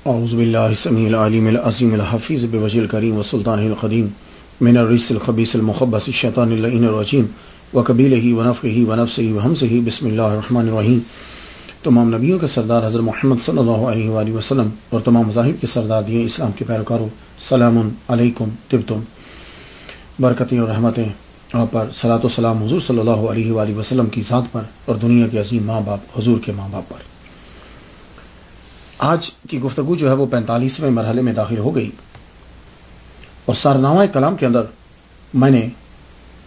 اعوذ باللہ السمیع العلیم العظیم الحفیظ بوجہ الکریم والسلطان القدیم من الرجس الخبیث المخبث الشیطان اللعین الرجیم وقبیلہ ونفخہ ونفسہ وہمزہ بسم اللہ الرحمن الرحیم۔ تمام نبیوں کے سردار حضرت محمد صلی اللہ علیہ وآلہ وسلم اور تمام مذاہب کے سردار دین اسلام کے پیروکاروں، سلام علیکم طبتم۔ برکتیں اور رحمتیں آپ پر، صلاۃ و سلام حضور صلی اللہ علیہ وآلہ وسلم کی ذات پر اور دنیا کے عظیم ماں باپ حضور کے ماں باپ پر۔ آج کی گفتگو جو ہے وہ 45ویں مرحلے میں داخل ہو گئی، اور سارنامہ کلام کے اندر میں نے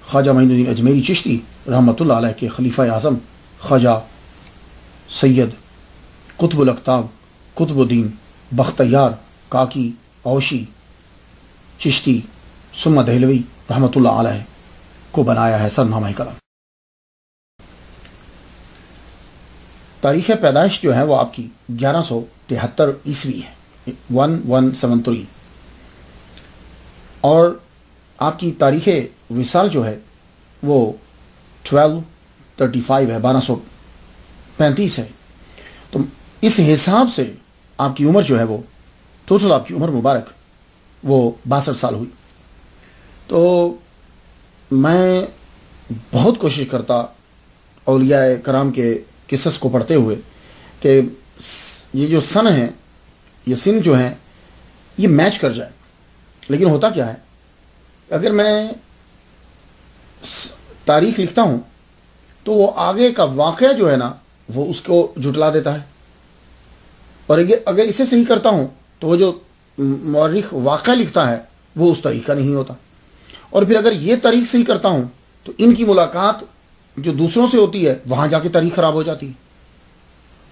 خواجہ معین الدین اجمیری چشتی رحمۃ اللہ علیہ کے خلیفہ اعظم خواجہ سید قطب الاقطاب قطب الدین بختیار کاکی اوشی چشتی ثم دہلوی رحمۃ اللہ علیہ کو بنایا ہے سرنامہ کلام۔ تاریخ پیدائش جو ہے وہ آپ کی 1173 عیسوی ہے، 1173، اور آپ کی تاریخ وصال جو ہے وہ 1235 ہے، 1235 ہے۔ تو اس حساب سے آپ کی عمر جو ہے وہ ٹوٹل آپ کی عمر مبارک وہ 62 سال ہوئی۔ تو میں بہت کوشش کرتا اولیاء کرام کے قصص کو پڑھتے ہوئے کہ یہ جو سن ہیں، یہ سن جو ہیں، یہ میچ کر جائے، لیکن ہوتا کیا ہے، اگر میں تاریخ لکھتا ہوں تو وہ آگے کا واقعہ جو ہے نا وہ اس کو جھٹلا دیتا ہے، اور اگر اسے صحیح کرتا ہوں تو وہ جو مورخ واقعہ لکھتا ہے وہ اس طریقہ نہیں ہوتا، اور پھر اگر یہ تاریخ صحیح کرتا ہوں تو ان کی ملاقات جو دوسروں سے ہوتی ہے وہاں جا کے تاریخ خراب ہو جاتی ہے،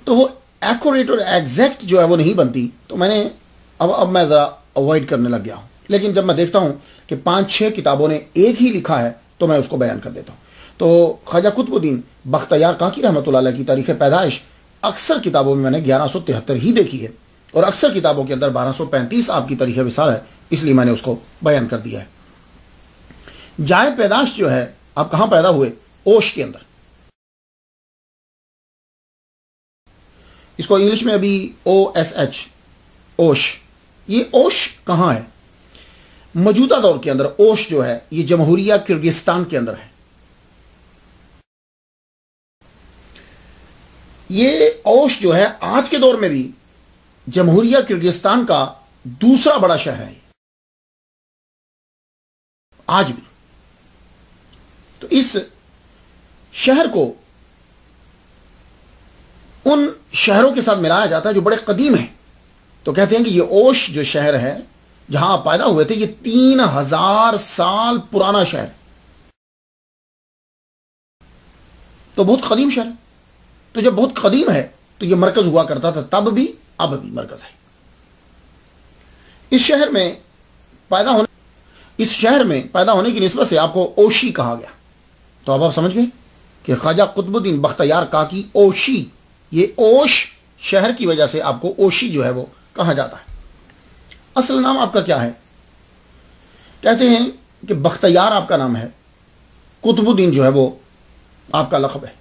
تو وہ ایکوریٹ اور ایگزیکٹ جو ہے وہ نہیں بنتی۔ تو میں نے اب میں ذرا اوائڈ کرنے لگ گیا ہوں، لیکن جب میں دیکھتا ہوں کہ 5-6 کتابوں نے ایک ہی لکھا ہے تو میں اس کو بیان کر دیتا ہوں۔ تو خواجہ قطب الدین بختیار کاکی رحمۃ اللہ علیہ کی تاریخ پیدائش اکثر کتابوں میں نے 1173 ہی دیکھی ہے، اور اکثر کتابوں کے اندر 1235 آپ کی تاریخ وصال ہے، اس لیے میں نے اس کو بیان کر دیا ہے۔ جائے پیدائش جو ہے آپ کہاں پیدا ہوئے؟ اوش کے اندر۔ اس کو انگلش میں ابھی OSH، اوش۔ یہ اوش کہاں ہے؟ موجودہ دور کے اندر اوش جو ہے یہ جمہوریہ کرگستان کے اندر ہے۔ یہ اوش جو ہے آج کے دور میں بھی جمہوریہ کرگستان کا دوسرا بڑا شہر ہے آج بھی۔ تو اس شہر کو ان شہروں کے ساتھ ملایا جاتا ہے جو بڑے قدیم ہیں، تو کہتے ہیں کہ یہ اوش جو شہر ہے جہاں آپ پیدا ہوئے تھے یہ 3000 سال پرانا شہر، تو بہت قدیم شہر۔ تو جب بہت قدیم ہے تو یہ مرکز ہوا کرتا تھا، تب بھی اب بھی مرکز ہے۔ اس شہر میں پیدا ہونے کی نسبت سے آپ کو اوشی کہا گیا۔ تو اب آپ سمجھ گئے کہ خواجہ قطب الدین بختیار کاکی اوشی، یہ اوش شہر کی وجہ سے آپ کو اوشی جو ہے وہ کہا جاتا ہے۔ اصل نام آپ کا کیا ہے؟ کہتے ہیں کہ بختیار آپ کا نام ہے، قطب الدین جو ہے وہ آپ کا لقب ہے۔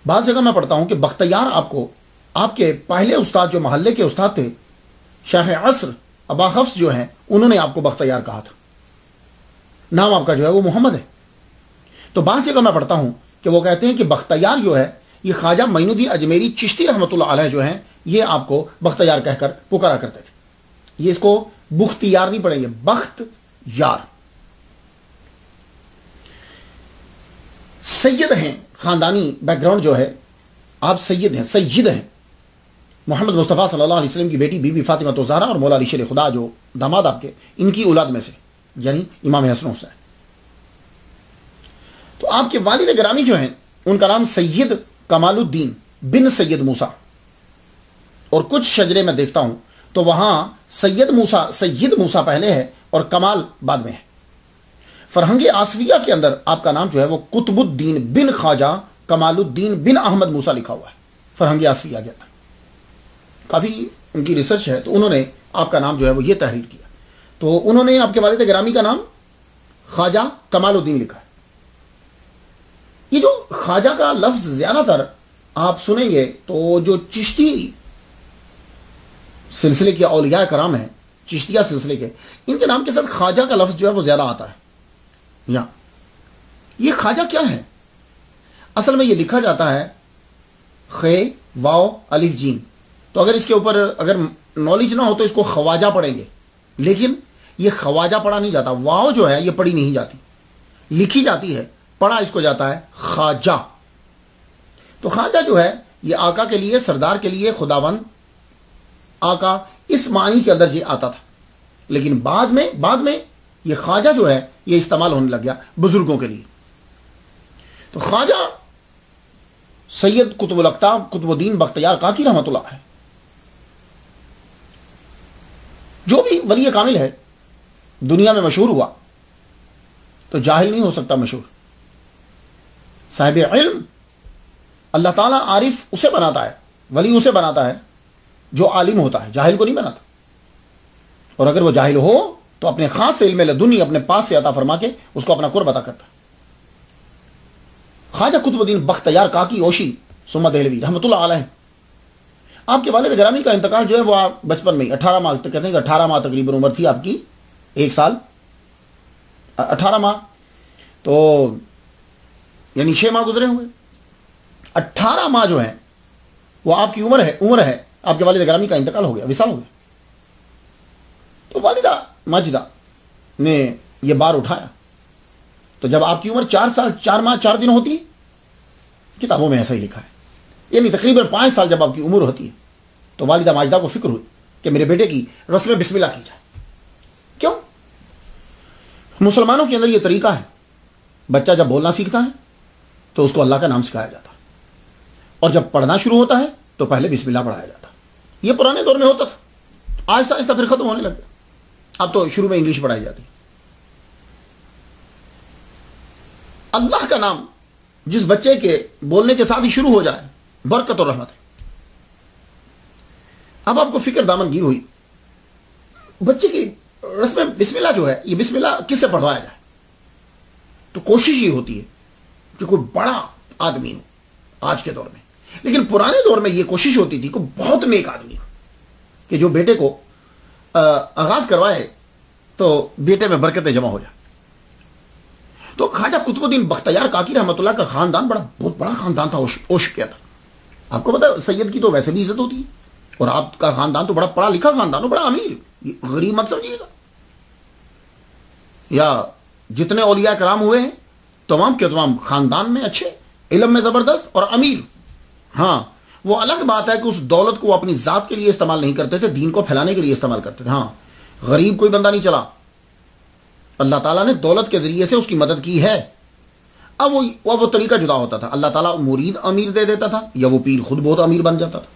بعض جگہ میں پڑھتا ہوں کہ بختیار آپ کو آپ کے پہلے استاد جو محلے کے استاد تھے شیخ عصر ابا حفص جو ہیں، انہوں نے آپ کو بختیار کہا تھا، نام آپ کا جو ہے وہ محمد ہے۔ تو بعض جگہ میں پڑھتا ہوں کہ وہ کہتے ہیں کہ بختیار جو ہے یہ خواجہ معین الدین اجمیری چشتی رحمۃ اللہ علیہ جو ہیں یہ آپ کو بختیار کہہ کر پکارا کرتے تھے۔ یہ اس کو بختیار نہیں پڑھیں گے، بخت یار۔ سید ہیں، خاندانی بیک گراؤنڈ جو ہے، آپ سید ہیں۔ محمد مصطفیٰ صلی اللہ علیہ وسلم کی بیٹی بی بی فاطمہ الزہرا اور مولا علی شیر خدا جو داماد آپ کے، ان کی اولاد میں سے، یعنی امام حسن حسین۔ تو آپ کے والد گرامی جو ہیں ان کا نام سید کمال الدین بن سید موسیٰ، اور کچھ شجرے میں دیکھتا ہوں تو وہاں سید موسیٰ پہلے ہے اور کمال بعد میں ہے۔ فرہنگ آصفیہ کے اندر آپ کا نام جو ہے وہ قطب الدین بن خواجہ کمال الدین بن احمد موسیٰ لکھا ہوا ہے، فرہنگ آصفیہ کے اندر۔ کافی ان کی ریسرچ ہے، تو انہوں نے آپ کا نام جو ہے وہ یہ تحریر کیا، تو انہوں نے آپ کے والد گرامی کا نام خواجہ کمال الدین لکھا ہے۔ یہ جو خواجہ کا لفظ زیادہ تر آپ سنیں گے تو جو چشتی سلسلے کے اولیاء کرام ہیں، چشتیہ سلسلے کے، ان کے نام کے ساتھ خواجہ کا لفظ جو ہے وہ زیادہ آتا ہے. یا یہ خواجہ کیا ہے؟ اصل میں یہ لکھا جاتا ہے خ واو الف جیم. تو اگر اس کے اوپر اگر نالج نہ ہو تو اس کو خواجہ پڑھیں گے، لیکن یہ خواجہ پڑھا نہیں جاتا. واو جو ہے یہ پڑھی نہیں جاتی، لکھی جاتی ہے، پڑھا اس کو جاتا ہے خواجہ. تو خواجہ جو ہے یہ آقا کے لیے، سردار کے لیے، خداوند، آقا، اس معنی کے اندر یہ آتا تھا. لیکن بعد میں یہ خواجہ جو ہے یہ استعمال ہونے لگ گیا بزرگوں کے لیے. تو خواجہ سید قطب الاقطاب قطب الدین بختیار کاکی رحمۃ اللہ ہے. جو بھی ولی کامل ہے دنیا میں مشہور ہوا تو جاہل نہیں ہو سکتا مشہور. صاحب علم اللہ تعالیٰ عارف اسے بناتا ہے، ولی اسے بناتا ہے جو عالم ہوتا ہے، جاہل کو نہیں بناتا. اور اگر وہ جاہل ہو تو اپنے خاص علم لدنی اپنے پاس سے عطا فرما کے اس کو اپنا قرب عطا کرتا ہے. خواجہ قطب الدین بختیار کاکی اوشی ثم دہلوی رحمۃ اللہ علیہ، آپ کے والد گرامی کا انتقال جو ہے وہ آپ بچپن میں 18 ماہ کہتے ہیں کہ 18 ماہ تقریباً عمر تھی آپ کی، 1 سال 18 ماہ، تو یعنی 6 ماہ گزرے ہوئے. 18 ماہ جو ہیں وہ آپ کی عمر ہے آپ کے والد گرامی کا انتقال ہو گیا، وصال ہو گیا. تو والدہ ماجدہ نے یہ بار اٹھایا. تو جب آپ کی عمر 4 سال 4 ماہ 4 دن ہوتی ہے، کتابوں میں ایسا ہی لکھا ہے، یعنی تقریباً 5 سال جب آپ کی عمر ہوتی ہے تو والدہ ماجدہ کو فکر ہوئی کہ میرے بیٹے کی رسم بسم اللہ کی جائے. کیوں؟ مسلمانوں کے اندر یہ طریقہ ہے، بچہ جب بولنا سیکھتا ہے تو اس کو اللہ کا نام سکھایا جاتا ہے، اور جب پڑھنا شروع ہوتا ہے تو پہلے بسم اللہ پڑھایا جاتا. یہ پرانے دور میں ہوتا تھا، آہستہ آہستہ پھر ختم ہونے لگ گیا. اب تو شروع میں انگلش پڑھائی جاتی. اللہ کا نام جس بچے کے بولنے کے ساتھ ہی شروع ہو جائے برکت اور رحمت ہے. اب آپ کو فکر دامن گیر ہوئی، بچے کی رسم بسم اللہ جو ہے یہ بسم اللہ کس سے پڑھوایا جائے. تو کوشش یہ ہوتی ہے کہ کوئی بڑا آدمی ہو آج کے دور میں، لیکن پرانے دور میں یہ کوشش ہوتی تھی کہ بہت نیک آدمی ہو کہ جو بیٹے کو آغاز کروائے تو بیٹے میں برکتیں جمع ہو جائے. تو خواجہ قطب الدین بختیار کاکی رحمۃ اللہ کا خاندان بہت بڑا خاندان تھا اوش کیا تھا. آپ کو پتا ہے سید کی تو ویسے بھی عزت ہوتی ہے، اور آپ کا خاندان تو بڑا پڑھا لکھا خاندان ہو، بڑا امیر، غریب مت سمجھیے گا. یا جتنے اولیاء کرام ہوئے ہیں تمام کے تمام خاندان میں اچھے، علم میں زبردست اور امیر. ہاں وہ الگ بات ہے کہ اس دولت کو اپنی ذات کے لیے استعمال نہیں کرتے تھے، دین کو پھیلانے کے لیے استعمال کرتے تھے. ہاں غریب کوئی بندہ نہیں چلا، اللہ تعالیٰ نے دولت کے ذریعے سے اس کی مدد کی ہے. اب وہ طریقہ جدا ہوتا تھا، اللہ تعالیٰ مرید امیر دے دیتا تھا یا وہ پیر خود بہت امیر بن جاتا تھا،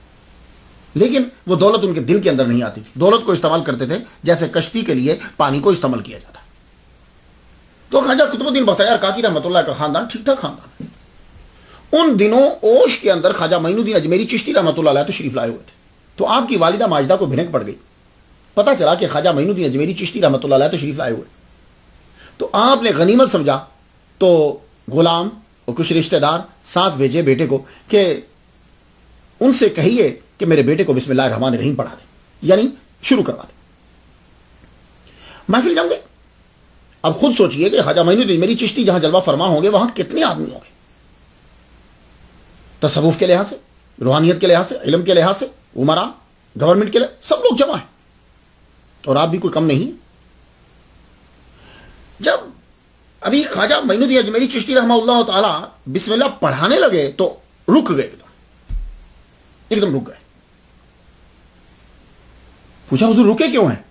لیکن وہ دولت ان کے دل کے اندر نہیں آتی تھی. دولت کو استعمال کرتے تھے جیسے کشتی کے لیے پانی کو استعمال کیا جاتا. تو خواجہ قطب الدین بختیار کاکی رحمۃ اللہ کا خاندان ٹھیک ٹھاک خاندان. ان دنوں اوش کے اندر خواجہ معین الدین اجمیری چشتی رحمۃ اللہ علیہ تشریف لائے ہوئے تھے. تو آپ کی والدہ ماجدہ کو بھنک پڑ گئی، پتہ چلا کہ خواجہ معین الدین اجمیری چشتی رحمۃ اللہ علیہ تشریف لائے ہوئے. تو آپ نے غنیمت سمجھا تو غلام اور کچھ رشتہ دار ساتھ بھیجے بیٹے کو کہ ان سے کہیے کہ میرے بیٹے کو بسم اللہ الرحمن الرحیم پڑھا دیں، یعنی شروع کروا دیں. محفل جم گئی. اب خود سوچئے کہ خواجہ معین الدین میری چشتی جہاں جلوہ فرما ہوں گے وہاں کتنے آدمی ہوں گے، تصوف کے لحاظ سے، روحانیت کے لحاظ سے، علم کے لحاظ سے، عمرا، گورنمنٹ کے لحاظ، سب لوگ جمع ہیں، اور آپ بھی کوئی کم نہیں. جب ابھی خواجہ معین الدین اجمیری چشتی رحمہ اللہ تعالی بسم اللہ پڑھانے لگے تو رک گئے، ایک دم رک گئے. پوچھا حضور رکے کیوں ہیں؟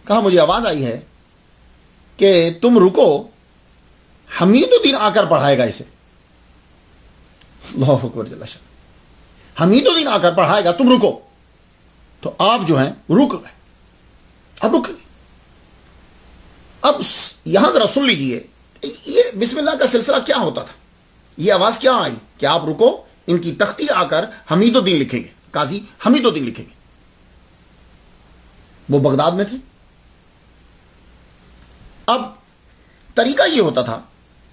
کہا مجھے آواز آئی ہے کہ تم رکو، حمید الدین آ کر پڑھائے گا اسے. اللہ اکبر جل شانہ، حمید الدین آ کر پڑھائے گا، تم رکو. تو آپ جو ہیں رک گئے. اب رک گئے. اب یہاں ذرا سن لیجئے یہ بسم اللہ کا سلسلہ کیا ہوتا تھا. یہ آواز کیا آئی کہ آپ رکو، ان کی تختی آ کر حمید الدین لکھیں گے، قاضی حمید الدین لکھیں گے. وہ بغداد میں تھے. اب طریقہ یہ ہوتا تھا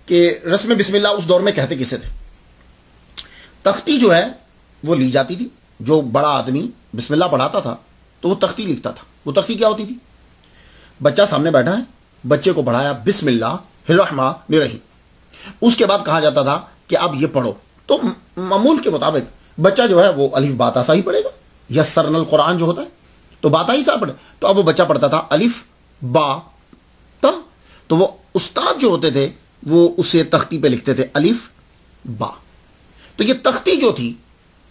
کہ رسم بسم اللہ اس دور میں کہتے کسے تھے. تختی جو ہے وہ لی جاتی تھی، جو بڑا آدمی بسم اللہ پڑھاتا تھا تو وہ تختی لکھتا تھا. وہ تختی کیا ہوتی تھی؟ بچہ سامنے بیٹھا ہے, بچے کو پڑھایا بسم اللہ الرحمن الرحیم, اس کے بعد کہا جاتا تھا کہ اب یہ پڑھو. تو معمول کے مطابق بچہ جو ہے وہ الف با تا سا ہی پڑھے گا, یسرنا القرآن جو ہوتا ہے تو با تا ہی سا پڑھے. تو اب وہ بچہ پڑھتا تھا الف با تا, تو وہ استاد جو ہوتے تھے وہ اسے تختی پہ لکھتے تھے الف با. تو یہ تختی جو تھی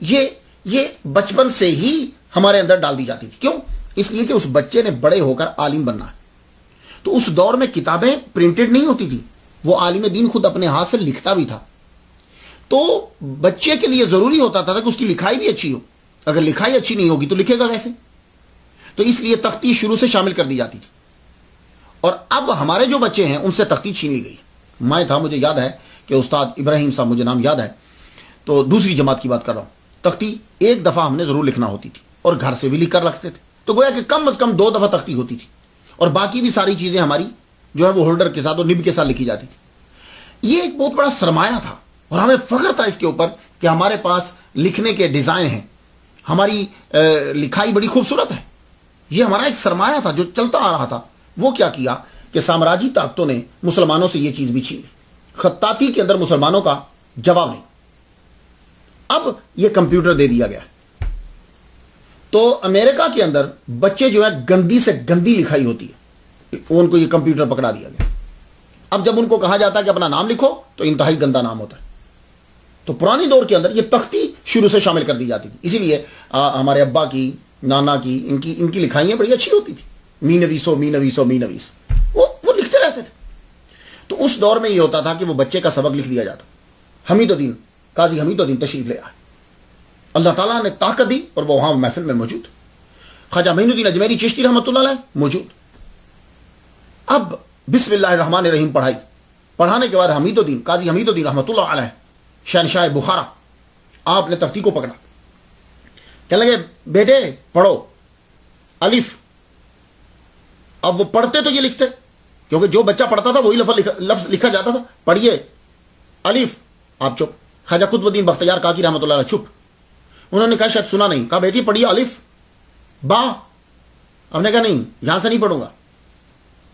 یہ بچپن سے ہی ہمارے اندر ڈال دی جاتی تھی. کیوں؟ اس لیے کہ اس بچے نے بڑے ہو کر عالم بننا ہے. تو اس دور میں کتابیں پرنٹڈ نہیں ہوتی تھی, وہ عالم دین خود اپنے ہاتھ سے لکھتا بھی تھا. تو بچے کے لیے ضروری ہوتا تھا کہ اس کی لکھائی بھی اچھی ہو. اگر لکھائی اچھی نہیں ہوگی تو لکھے گا کیسے؟ تو اس لیے تختی شروع سے شامل کر دی جاتی تھی. اور اب ہمارے جو بچے ہیں ان سے تختی چھین لی گئی. میں تھا, مجھے یاد ہے کہ استاد ابراہیم صاحب, مجھے نام یاد ہے, تو دوسری جماعت کی بات کر رہا ہوں. تختی ایک دفعہ ہم نے ضرور لکھنا ہوتی تھی اور گھر سے بھی لکھ کر رکھتے تھے. تو گویا کہ کم از کم 2 دفعہ تختی ہوتی تھی, اور باقی بھی ساری چیزیں ہماری جو ہے وہ ہولڈر کے ساتھ اور نب کے ساتھ لکھی جاتی تھی. یہ ایک بہت بڑا سرمایہ تھا اور ہمیں فخر تھا اس کے اوپر کہ ہمارے پاس لکھنے کے ڈیزائن ہیں, ہماری لکھائی بڑی خوبصورت ہے. یہ ہمارا ایک سرمایہ تھا جو چلتا آ رہا تھا. وہ کیا کیا کہ سامراجی طاقتوں نے مسلمانوں سے یہ چیز بھی چھین لی. خطاطی کے اندر مسلمانوں کا جواب نہیں. اب یہ کمپیوٹر دے دیا گیا. تو امریکہ کے اندر بچے جو ہے گندی سے گندی لکھائی ہوتی ہے, ان کو یہ کمپیوٹر پکڑا دیا گیا. اب جب ان کو کہا جاتا ہے کہ اپنا نام لکھو تو انتہائی گندا نام ہوتا ہے. تو پرانی دور کے اندر یہ تختی شروع سے شامل کر دی جاتی تھی. اسی لیے ہمارے ابا کی, نانا کی, ان کی لکھائیاں بڑی اچھی ہوتی تھی. می نویسو می نویسو می نویس, وہ لکھتے رہتے تھے. تو اس دور میں یہ ہوتا تھا کہ وہ بچے کا سبق لکھ دیا جاتا. حمید الدین, قاضی حمید الدین تشریف لے آئے. اللہ تعالیٰ نے طاقت دی اور وہ وہاں محفل میں موجود. خواجہ معین الدین اجمیری چشتی رحمۃ اللہ علیہ موجود. اب بسم اللہ الرحمن الرحیم پڑھائی. پڑھانے کے بعد حمید الدین, قاضی حمید الدین رحمۃ اللہ علیہ, شہنشاہ بخارا, آپ نے تختی کو پکڑا. کہنے لگے بیٹے پڑھو الف. اب وہ پڑھتے تو یہ لکھتے, کیونکہ جو بچہ پڑھتا تھا وہی لفظ لکھا جاتا تھا. پڑھیے الف. آپ چپ. خواجہ قطب الدین بختیار کاکی رحمۃ اللہ علیہ چپ. انہوں نے کہا شاید سنا نہیں. کہا بیٹی پڑھیے الف با. ہم نے کہا نہیں, یہاں سے نہیں پڑھوں گا.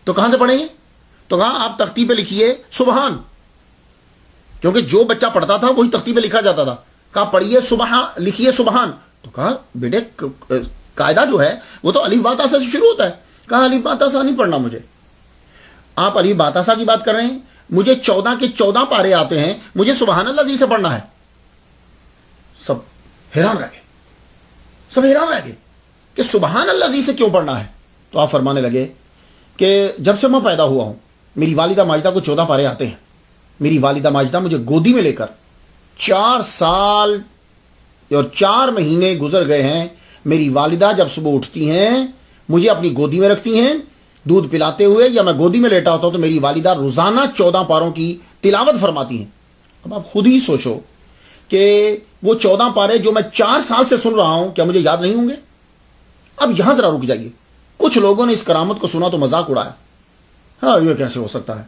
تو کہاں سے پڑھیں گے؟ تو کہا آپ تختی پہ لکھیے سبحان, کیونکہ جو بچہ پڑھتا تھا وہی تختی پہ لکھا جاتا تھا. کہا پڑھیے سبحان, لکھیے سبحان. تو کہا بیٹے قاعدہ جو ہے وہ تو الف با تا سا سے شروع ہوتا ہے. کہا الف با تا سا نہیں پڑھنا مجھے. آپ الف با تا سا کی بات کر رہے ہیں, مجھے 14 کے 14 پارے آتے ہیں, مجھے سبحان اللہ جی سے پڑھنا ہے. سب حیران رہ گئے, سب حیران رہ گئے کہ سبحان اللہ جی سے کیوں پڑھنا ہے. تو آپ فرمانے لگے کہ جب سے میں پیدا ہوا ہوں میری والدہ ماجدہ کو 14 پارے آتے ہیں. میری والدہ ماجدہ مجھے گودی میں لے کر 4 سال اور 4 مہینے گزر گئے ہیں. میری والدہ جب صبح اٹھتی ہیں مجھے اپنی گودی میں رکھتی ہیں دودھ پلاتے ہوئے, یا میں گودی میں لیٹا ہوتا ہوں تو میری والدہ روزانہ 14 پاروں کی تلاوت فرماتی ہیں. اب آپ خود ہی سوچو کہ وہ 14 پارے جو میں 4 سال سے سن رہا ہوں کیا مجھے یاد نہیں ہوں گے؟ اب یہاں ذرا رک جائیے. کچھ لوگوں نے اس کرامت کو سنا تو مذاق اڑایا. ہاں یہ کیسے ہو سکتا ہے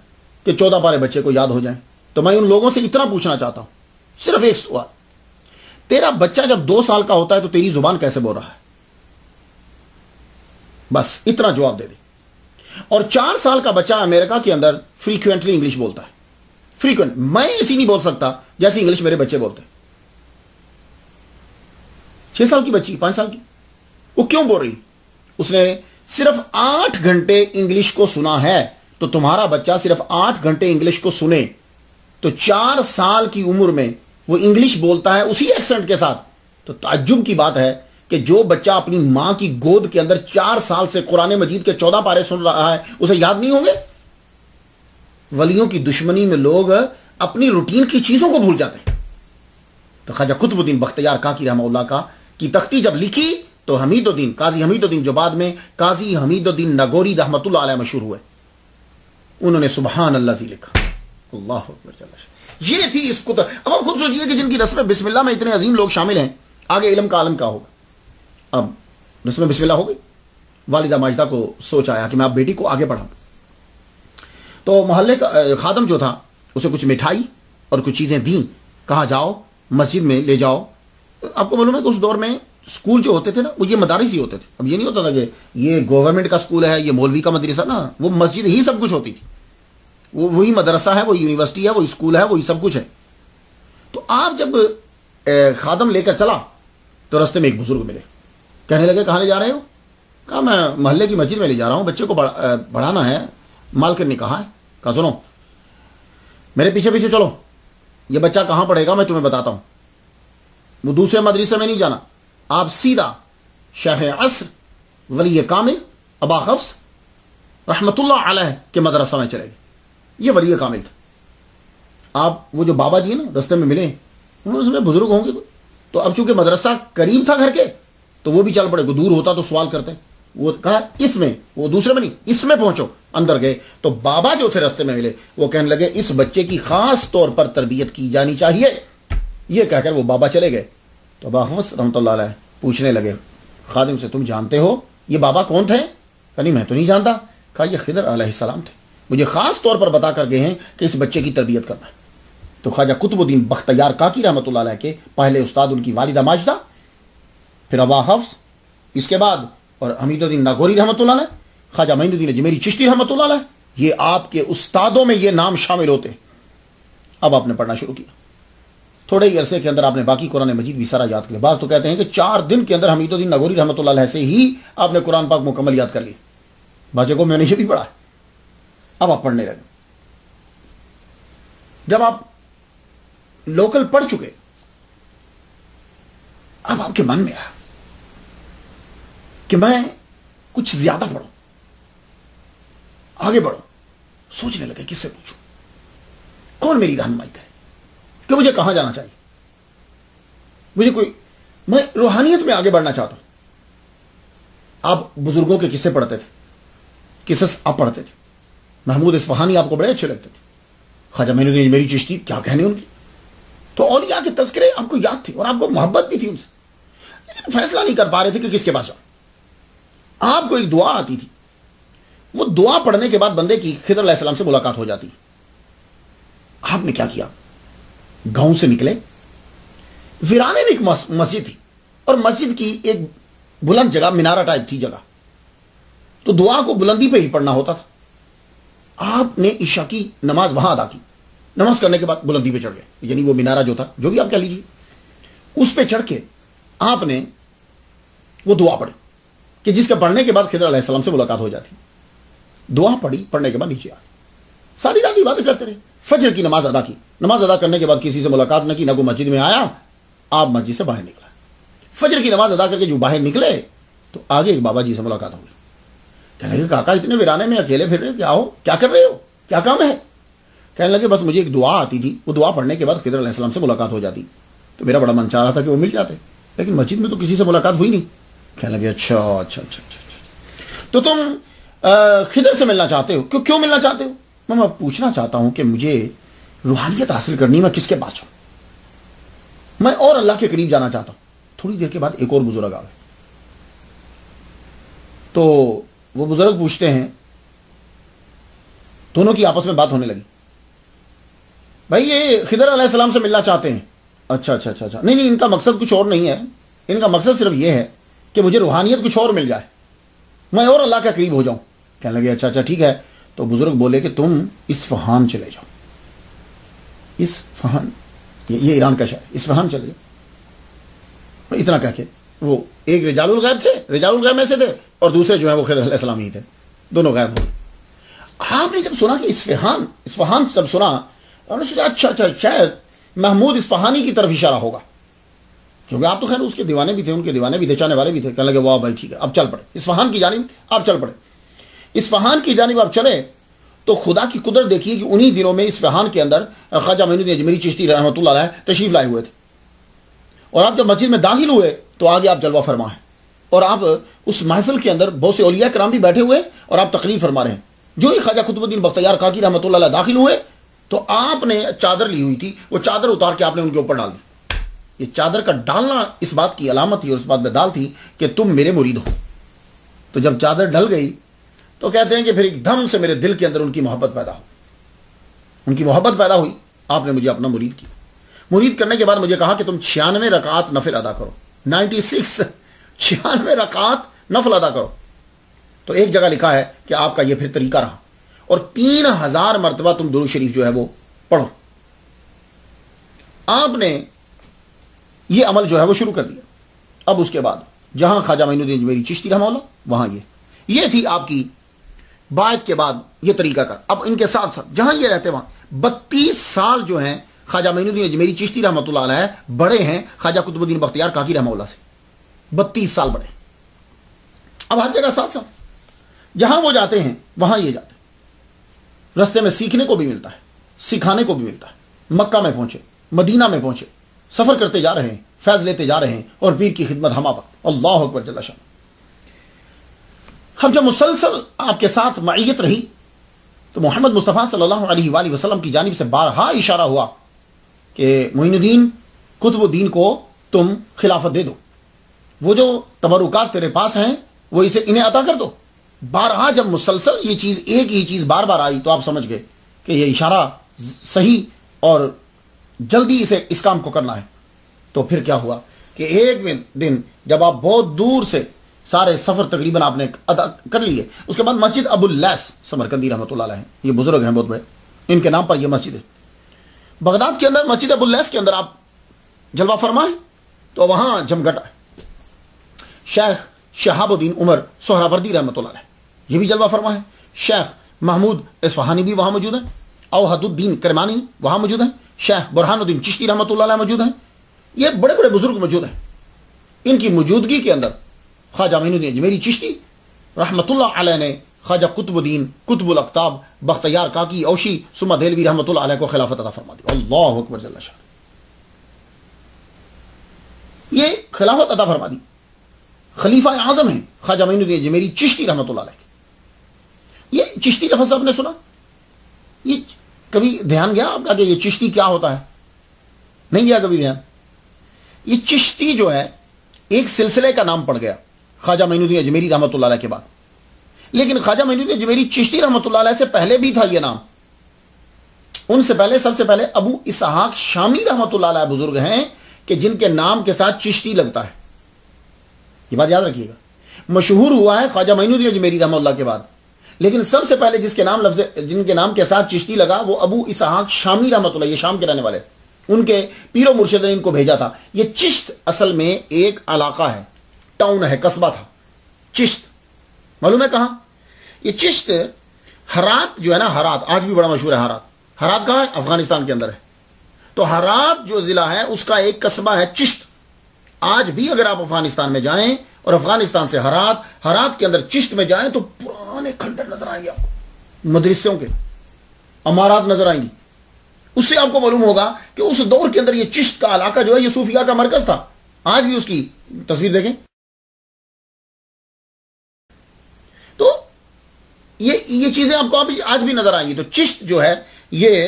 کہ 14 پارے بچے کو یاد ہو جائیں؟ تو میں ان لوگوں سے اتنا پوچھنا چاہتا ہوں, صرف ایک سوال, تیرا بچہ جب 2 سال کا ہوتا ہے تو تیری زبان کیسے بول رہا ہے؟ بس اتنا جواب دے دے. اور 4 سال کا بچہ امریکہ کے اندر فریکوینٹلی انگلش بولتا ہے. فریکوینٹ, میں ایسی نہیں بول سکتا جیسی انگلش میرے بچے بولتے ہیں. 6 سال کی بچی, 5 سال کی, وہ کیوں بول رہی؟ اس نے صرف 8 گھنٹے انگلش کو سنا ہے. تو تمہارا بچہ صرف 8 گھنٹے انگلش کو سنے تو 4 سال کی عمر میں وہ انگلش بولتا ہے اسی ایکسنٹ کے ساتھ. تو تعجب کی بات ہے کہ جو بچہ اپنی ماں کی گود کے اندر 4 سال سے قرآن مجید کے 14 پارے سن رہا ہے اسے یاد نہیں ہوں گے؟ ولیوں کی دشمنی میں لوگ اپنی روٹین کی چیزوں کو بھول جاتے ہیں. تو خواجہ قطب الدین بختیار کاکی رحمہ اللہ کا کی تختی جب لکھی تو حمید الدین, قاضی حمید الدین جو بعد میں قاضی حمید الدین نگوری رحمۃ اللہ علیہ مشہور ہوئے, انہوں نے سبحان اللہ زی لکھا. اللہ اکبر. یہ تھی اس کو. اب آپ خود سوچئے کہ جن کی رسم بسم اللہ میں اتنے عظیم لوگ شامل ہیں, آگے علم کا عالم کا ہوگا. اب رسم بسم اللہ ہو گئی. والدہ ماجدہ کو سوچ آیا کہ میں آپ بیٹی کو آگے پڑھاؤں. تو محلے کا خادم جو تھا اسے کچھ مٹھائی اور کچھ چیزیں دیں. کہا جاؤ مسجد میں لے جاؤ. آپ کو معلوم ہے کہ اس دور میں اسکول جو ہوتے تھے نا وہ یہ مدارس ہی ہوتے تھے. اب یہ نہیں ہوتا تھا کہ یہ گورنمنٹ کا اسکول ہے, یہ مولوی کا مدرسہ, نا, وہ مسجد ہی سب کچھ ہوتی تھی. وہی مدرسہ ہے, وہ یونیورسٹی ہے, وہ اسکول ہے, وہی سب کچھ ہے. تو آپ جب خادم لے کر چلا تو رستے میں ایک بزرگ ملے. کہنے لگے کہاں لے جا رہے ہو؟ کہا میں محلے کی مسجد میں لے جا رہا ہوں, بچے کو پڑھانا ہے, مالکن نے کہا ہے. کہا سنو میرے پیچھے پیچھے چلو, یہ بچہ کہاں پڑھے گا میں تمہیں بتاتا ہوں. وہ دوسرے مدرسے میں نہیں جانا, آپ سیدھا شیخ عصر ولی کامل ابا حفص رحمت اللہ علیہ کے مدرسہ میں چلے گئے. یہ ولی کامل تھا. آپ وہ جو بابا جی نا رستے میں ملے, انہوں نے بزرگ ہوں گے تو اب چونکہ مدرسہ قریب تھا گھر کے تو وہ بھی چل پڑے. دور ہوتا تو سوال کرتے. وہ کہا اس میں, وہ دوسرے میں نہیں, اس میں پہنچو. اندر گئے تو بابا جو تھے رستے میں ملے, وہ کہنے لگے اس بچے کی خاص طور پر تربیت کی جانی چاہیے. یہ کہہ کر وہ بابا چلے گئے. تو ابا حفص رحمۃ اللہ علیہ پوچھنے لگے خادم سے, تم جانتے ہو یہ بابا کون تھے؟ کہا نہیں میں تو نہیں جانتا. کہا یہ خضر علیہ السلام تھے, مجھے خاص طور پر بتا کر گئے ہیں کہ اس بچے کی تربیت کرنا ہے. تو خواجہ قطب الدین بختیار کاکی رحمۃ اللہ علیہ کے پہلے استاد ان کی والدہ ماجدہ, پھر ابا حفص, اس کے بعد اور حمید الدین ناگوری رحمۃ اللہ علیہ, خواجہ معین الدین اجمیری چشتی رحمۃ اللہ علیہ, یہ آپ کے استادوں میں یہ نام شامل ہوتے ہیں. اب آپ نے پڑھنا شروع کیا. تھوڑے ہی عرصے کے اندر آپ نے باقی قرآن مجید بھی سارا یاد کر لیا. بعض تو کہتے ہیں کہ 4 دن کے اندر حمید الدین ناگوری رحمۃ اللہ علیہ سے ہی آپ نے قرآن پاک مکمل یاد کر لی. بچے کو میں نے یہ بھی پڑھا ہے. اب آپ پڑھنے لگے. جب آپ لوکل پڑھ چکے, اب آپ کے من میں آیا کہ میں کچھ زیادہ پڑھوں, آگے بڑھوں. سوچنے لگے کس سے پوچھوں, کون میری رہنمائی کرے, کہ مجھے کہاں جانا چاہیے. مجھے کوئی, میں روحانیت میں آگے بڑھنا چاہتا ہوں. آپ بزرگوں کے قصے پڑھتے تھے, قصص آپ پڑھتے تھے. محمود اصفہانی آپ کو بڑے اچھے لگتے تھے. خواجہ معین الدین اجمیری چشتی, کیا کہنے ان کی. تو اولیاء کے تذکرے آپ کو یاد تھے اور آپ کو محبت بھی تھی ان سے, لیکن فیصلہ نہیں کر پا رہے تھے کہ کس کے پاس جاؤ. آپ کو ایک دعا آتی تھی, وہ دعا پڑھنے کے بعد بندے کی خضر علیہ السلام سے ملاقات ہو جاتی. آپ نے کیا کیا, گاؤں سے نکلے. ویرانے میں ایک مسجد تھی, اور مسجد کی ایک بلند جگہ, مینارہ ٹائپ تھی جگہ, تو دعا کو بلندی پہ ہی پڑھنا ہوتا تھا. آپ نے عشاء کی نماز وہاں ادا کی. نماز کرنے کے بعد بلندی پہ چڑھ گئے, یعنی وہ مینارہ جو تھا, جو بھی آپ کہہ لیجیے, اس پہ چڑھ کے آپ نے وہ دعا پڑھی کہ جس کے پڑھنے کے بعد خضر علیہ السلام سے ملاقات ہو جاتی. دعا پڑھی, پڑھنے کے بعد نیچے آ گئے. ساری رات عبادت کرتے رہے. فجر کی نماز ادا کی. نماز ادا کرنے کے بعد کسی سے ملاقات نہ کی, نہ کوئی مسجد میں آیا. آپ مسجد سے باہر نکلا. فجر کی نماز ادا کر کے جو باہر نکلے تو آگے ایک بابا جی سے ملاقات ہو گئی. کہنے لگے کاکا اتنے ویرانے میں اکیلے پھر رہے, کیا ہو, کیا کر رہے ہو, کیا کام ہے؟ کہنے لگے بس مجھے ایک دعا آتی تھی, وہ دعا پڑھنے کے بعد خضر علیہ السلام سے ملاقات ہو جاتی, تو میرا بڑا من چاہ رہا تھا کہ وہ مل جاتے, لیکن مسجد میں تو کسی سے ملاقات ہوئی نہیں. کہنے لگے اچھا اچھا اچھا اچھا, تو تم خضر سے ملنا چاہتے ہو, کیوں ملنا چاہتے ہو؟ میں پوچھنا چاہتا ہوں کہ مجھے روحانیت حاصل کرنی, میں کس کے پاس جاؤں, میں اور اللہ کے قریب جانا چاہتا ہوں. تھوڑی دیر کے بعد ایک اور بزرگ آ گئے. تو وہ بزرگ پوچھتے ہیں, دونوں کی آپس میں بات ہونے لگی. بھائی یہ خضر علیہ السلام سے ملنا چاہتے ہیں. اچھا اچھا اچھا اچھا, نہیں ان کا مقصد کچھ اور نہیں ہے, ان کا مقصد صرف یہ ہے کہ مجھے روحانیت کچھ اور مل جائے, میں اور اللہ کے قریب ہو جاؤں. کہنے لگے اچھا اچھا ٹھیک ہے. تو بزرگ بولے کہ تم اصفہان چلے جاؤ. اصفہان, یہ ایران کا شہر, اصفہان چلے جاؤ. اتنا کہہ کے وہ ایک رجال الغیب تھے, رجال الغیب میں سے تھے, اور دوسرے جو ہیں وہ خضر علیہ السلام ہی تھے, دونوں غائب ہو گئے. آپ نے جب سنا کہ اصفہان سب سنا, اور نے سوچا اچھا اچھا شاید محمود اصفہانی کی طرف اشارہ ہوگا, کیونکہ آپ تو خیر اس کے دیوانے بھی تھے, ان کے دیوانے بھی تھے, چاہنے والے بھی تھے. کہنے لگے واہ بھائی ٹھیک ہے, اب چل پڑے اصفہان کی جانب. آپ چل پڑے اصفہان کی جانب. آپ چلے تو خدا کی قدرت دیکھیے کہ انہی دنوں میں اصفہان کے اندر خواجہ معین الدین اجمیری چشتی رحمۃ اللہ علیہ تشریف لائے ہوئے تھے. اور آپ جب مسجد میں داخل ہوئے تو آگے آپ جلوہ فرما ہیں, اور آپ اس محفل کے اندر بہت سے اولیاء کرام بھی بیٹھے ہوئے, اور آپ تقریر فرما رہے ہیں. جو ہی خواجہ قطب الدین بختیار کاکی رحمۃ اللہ علیہ داخل ہوئے تو آپ نے چادر لی ہوئی تھی, وہ چادر اتار کے آپ نے ان کے اوپر ڈال دی. یہ چادر کا ڈالنا اس بات کی علامت تھی, اور اس بات میں ڈال تھی کہ تم میرے مرید ہو. تو جب چادر ڈل گئی تو کہتے ہیں کہ پھر ایک دم سے میرے دل کے اندر ان کی محبت پیدا ہو, ان کی محبت پیدا ہوئی. آپ نے مجھے اپنا مرید کیا. مرید کرنے کے بعد مجھے کہا کہ تم 96 رکعات نفل ادا کرو. 96 96 رکعات نفل ادا کرو. تو ایک جگہ لکھا ہے کہ آپ کا یہ پھر طریقہ رہا, اور 3000 مرتبہ تم درود شریف جو ہے وہ پڑھو. آپ نے یہ عمل جو ہے وہ شروع کر دیا. اب اس کے بعد جہاں خواجہ معین الدین اجمیری چشتی رحمہ اللہ وہاں یہ تھی آپ کی بعد کے بعد یہ طریقہ کار. اب ان کے ساتھ ساتھ جہاں یہ رہتے وہاں 32 سال جو ہیں خواجہ معین الدین اجمیری چشتی رحمۃ اللہ علیہ بڑے ہیں خواجہ قطب الدین بختیار کاکی رحمہ اللہ سے, 32 سال بڑے. اب ہر جگہ ساتھ ساتھ جہاں وہ جاتے ہیں وہاں یہ جاتے ہیں. رستے میں سیکھنے کو بھی ملتا ہے, سکھانے کو بھی ملتا ہے. مکہ میں پہنچے, مدینہ میں پہنچے, سفر کرتے جا رہے ہیں, فیض لیتے جا رہے ہیں, اور پیر کی خدمت ہمہ وقت. اللہ اکبر جل شان. ہم جب مسلسل آپ کے ساتھ معیت رہی تو محمد مصطفیٰ صلی اللہ علیہ وآلہ وسلم کی جانب سے بارہا اشارہ ہوا کہ معین الدین قطب الدین کو تم خلافت دے دو, وہ جو تبرکات تیرے پاس ہیں وہ انہیں عطا کر دو. بارہا جب مسلسل یہ چیز ایک ہی چیز بار بار آئی تو آپ سمجھ گئے کہ یہ اشارہ صحیح اور جلدی اس کام کو کرنا ہے. تو پھر کیا ہوا کہ ایک دن جب آپ بہت دور سے سارے سفر تقریباً آپ نے ادا کر لیے, اس کے بعد مسجد ابو اللیث سمرقندی رحمۃ اللہ علیہ, یہ بزرگ ہیں بہت بڑے, ان کے نام پر یہ مسجد ہے. بغداد کے اندر مسجد ابو اللیث کے اندر آپ جلوہ فرمائیں تو وہاں جمگٹ ہے. شیخ شہاب الدین عمر سہراوردی رحمۃ اللہ علیہ یہ بھی جلوہ فرما ہے. شیخ محمود اصفہانی بھی وہاں موجود ہیں. اوحد الدین کرمانی وہاں موجود ہیں. شیخ برہان الدین چشتی رحمۃ اللہ علیہ موجود ہیں. یہ بڑے بڑے بزرگ موجود ہیں. ان کی موجودگی کے اندر خواجہ معین الدین اجمیری چشتی رحمۃ اللہ علیہ نے خواجہ قطب الدین قطب الاقطاب بختیار کاکی اوشی ثم دہلوی رحمۃ اللہ علیہ کو خلافت عطا فرما دی. اللہ اکبر جل شان. یہ خلافت عطا فرما دی. خلیفہ اعظم ہیں خواجہ معین الدین اجمیری چشتی رحمۃ اللہ علیہ. یہ چشتی لفظ آپ نے سنا, یہ کبھی دھیان گیا آپ کا کہ یہ چشتی کیا ہوتا ہے؟ نہیں گیا کبھی دھیان. یہ چشتی جو ہے ایک سلسلے کا نام پڑ گیا خواجہ معین الدین اجمیری رحمۃ اللہ علیہ کے بعد, لیکن خواجہ معین الدین اجمیری چشتی رحمۃ اللہ علیہ سے پہلے بھی تھا یہ نام. ان سے پہلے سب سے پہلے ابو اسحاق شامی رحمۃ اللہ علیہ بزرگ ہیں کہ جن کے نام کے ساتھ چشتی لگتا ہے. یہ بات یاد رکھیے گا. مشہور ہوا ہے خواجہ معین الدین اجمیری رحمۃ اللہ کے بعد, لیکن سب سے پہلے جن کے نام کے ساتھ چشتی لگا وہ ابو اسحاق شامی رحمۃ اللہ, یہ شام کے رہنے والے, ان کے پیر و مرشد نے ان کو بھیجا تھا. یہ چشت اصل میں ایک علاقہ ہے, ٹاؤن ہے, قصبہ تھا چشت. معلوم ہے کہاں یہ چشت؟ ہرات جو ہے نا, ہرات آج بھی بڑا مشہور ہے. ہرات کہاں ہے؟ افغانستان کے اندر ہے. تو ہرات جو ضلع ہے اس کا ایک قصبہ ہے چشت. آج بھی اگر آپ افغانستان میں جائیں اور افغانستان سے ہرات کے اندر چشت میں جائیں تو پرانے کھنڈر نظر آئیں گے آپ کو, مدرسوں کے عمارات نظر آئیں گی. اس سے آپ کو معلوم ہوگا کہ اس دور کے اندر یہ چشت کا علاقہ جو ہے یہ صوفیاء کا مرکز تھا. آج بھی اس کی تصویر دیکھیں تو یہ چیزیں آپ کو آج بھی نظر آئیں گی. تو چشت جو ہے یہ